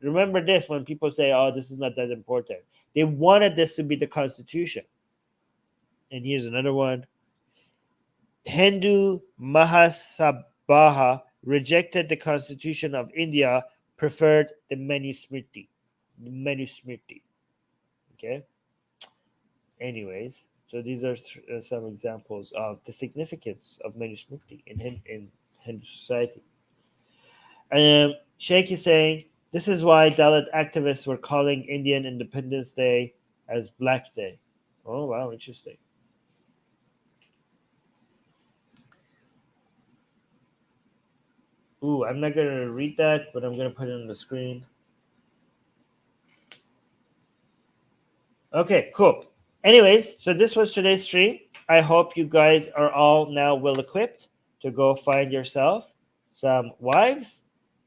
remember this when people say, "Oh, this is not that important." They wanted this to be the constitution. And here's another one. Hindu Mahasabha rejected the constitution of India, preferred the Manusmriti. Okay. Anyways, so these are some examples of the significance of Manusmriti in Hindu society. Sheikh is saying this is why Dalit activists were calling Indian Independence Day as Black Day. Oh, wow, interesting. Ooh, I'm not going to read that, but I'm going to put it on the screen. Okay, cool. Anyways, so this was today's stream. I hope you guys are all now well equipped to go find yourself some wives.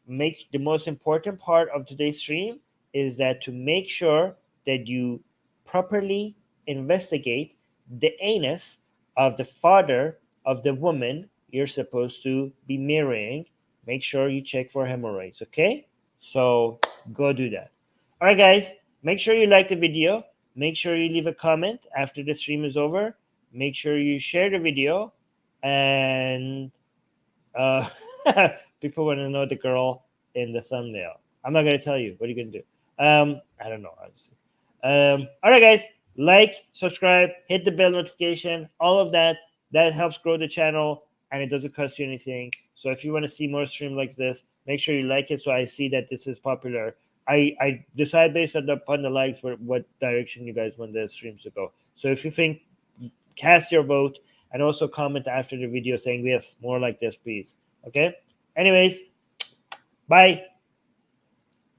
Make the most important part of today's stream is that to make sure that you properly investigate the anus of the father of the woman you're supposed to be marrying. Make sure you check for hemorrhoids, okay? So go do that. All right, guys, make sure you like the video. Make sure you leave a comment after the stream is over. Make sure you share the video. And uh, people want to know the girl in the thumbnail. I'm not going to tell you. What are you going to do? I don't know, honestly. All right, guys. Like, subscribe, hit the bell notification, all of that. That helps grow the channel, and it doesn't cost you anything. So if you want to see more stream like this, make sure you like it so I see that this is popular. I decide based upon the likes for what direction you guys want the streams to go. So if you think, cast your vote and also comment after the video saying yes, more like this, please. Okay. Anyways, bye.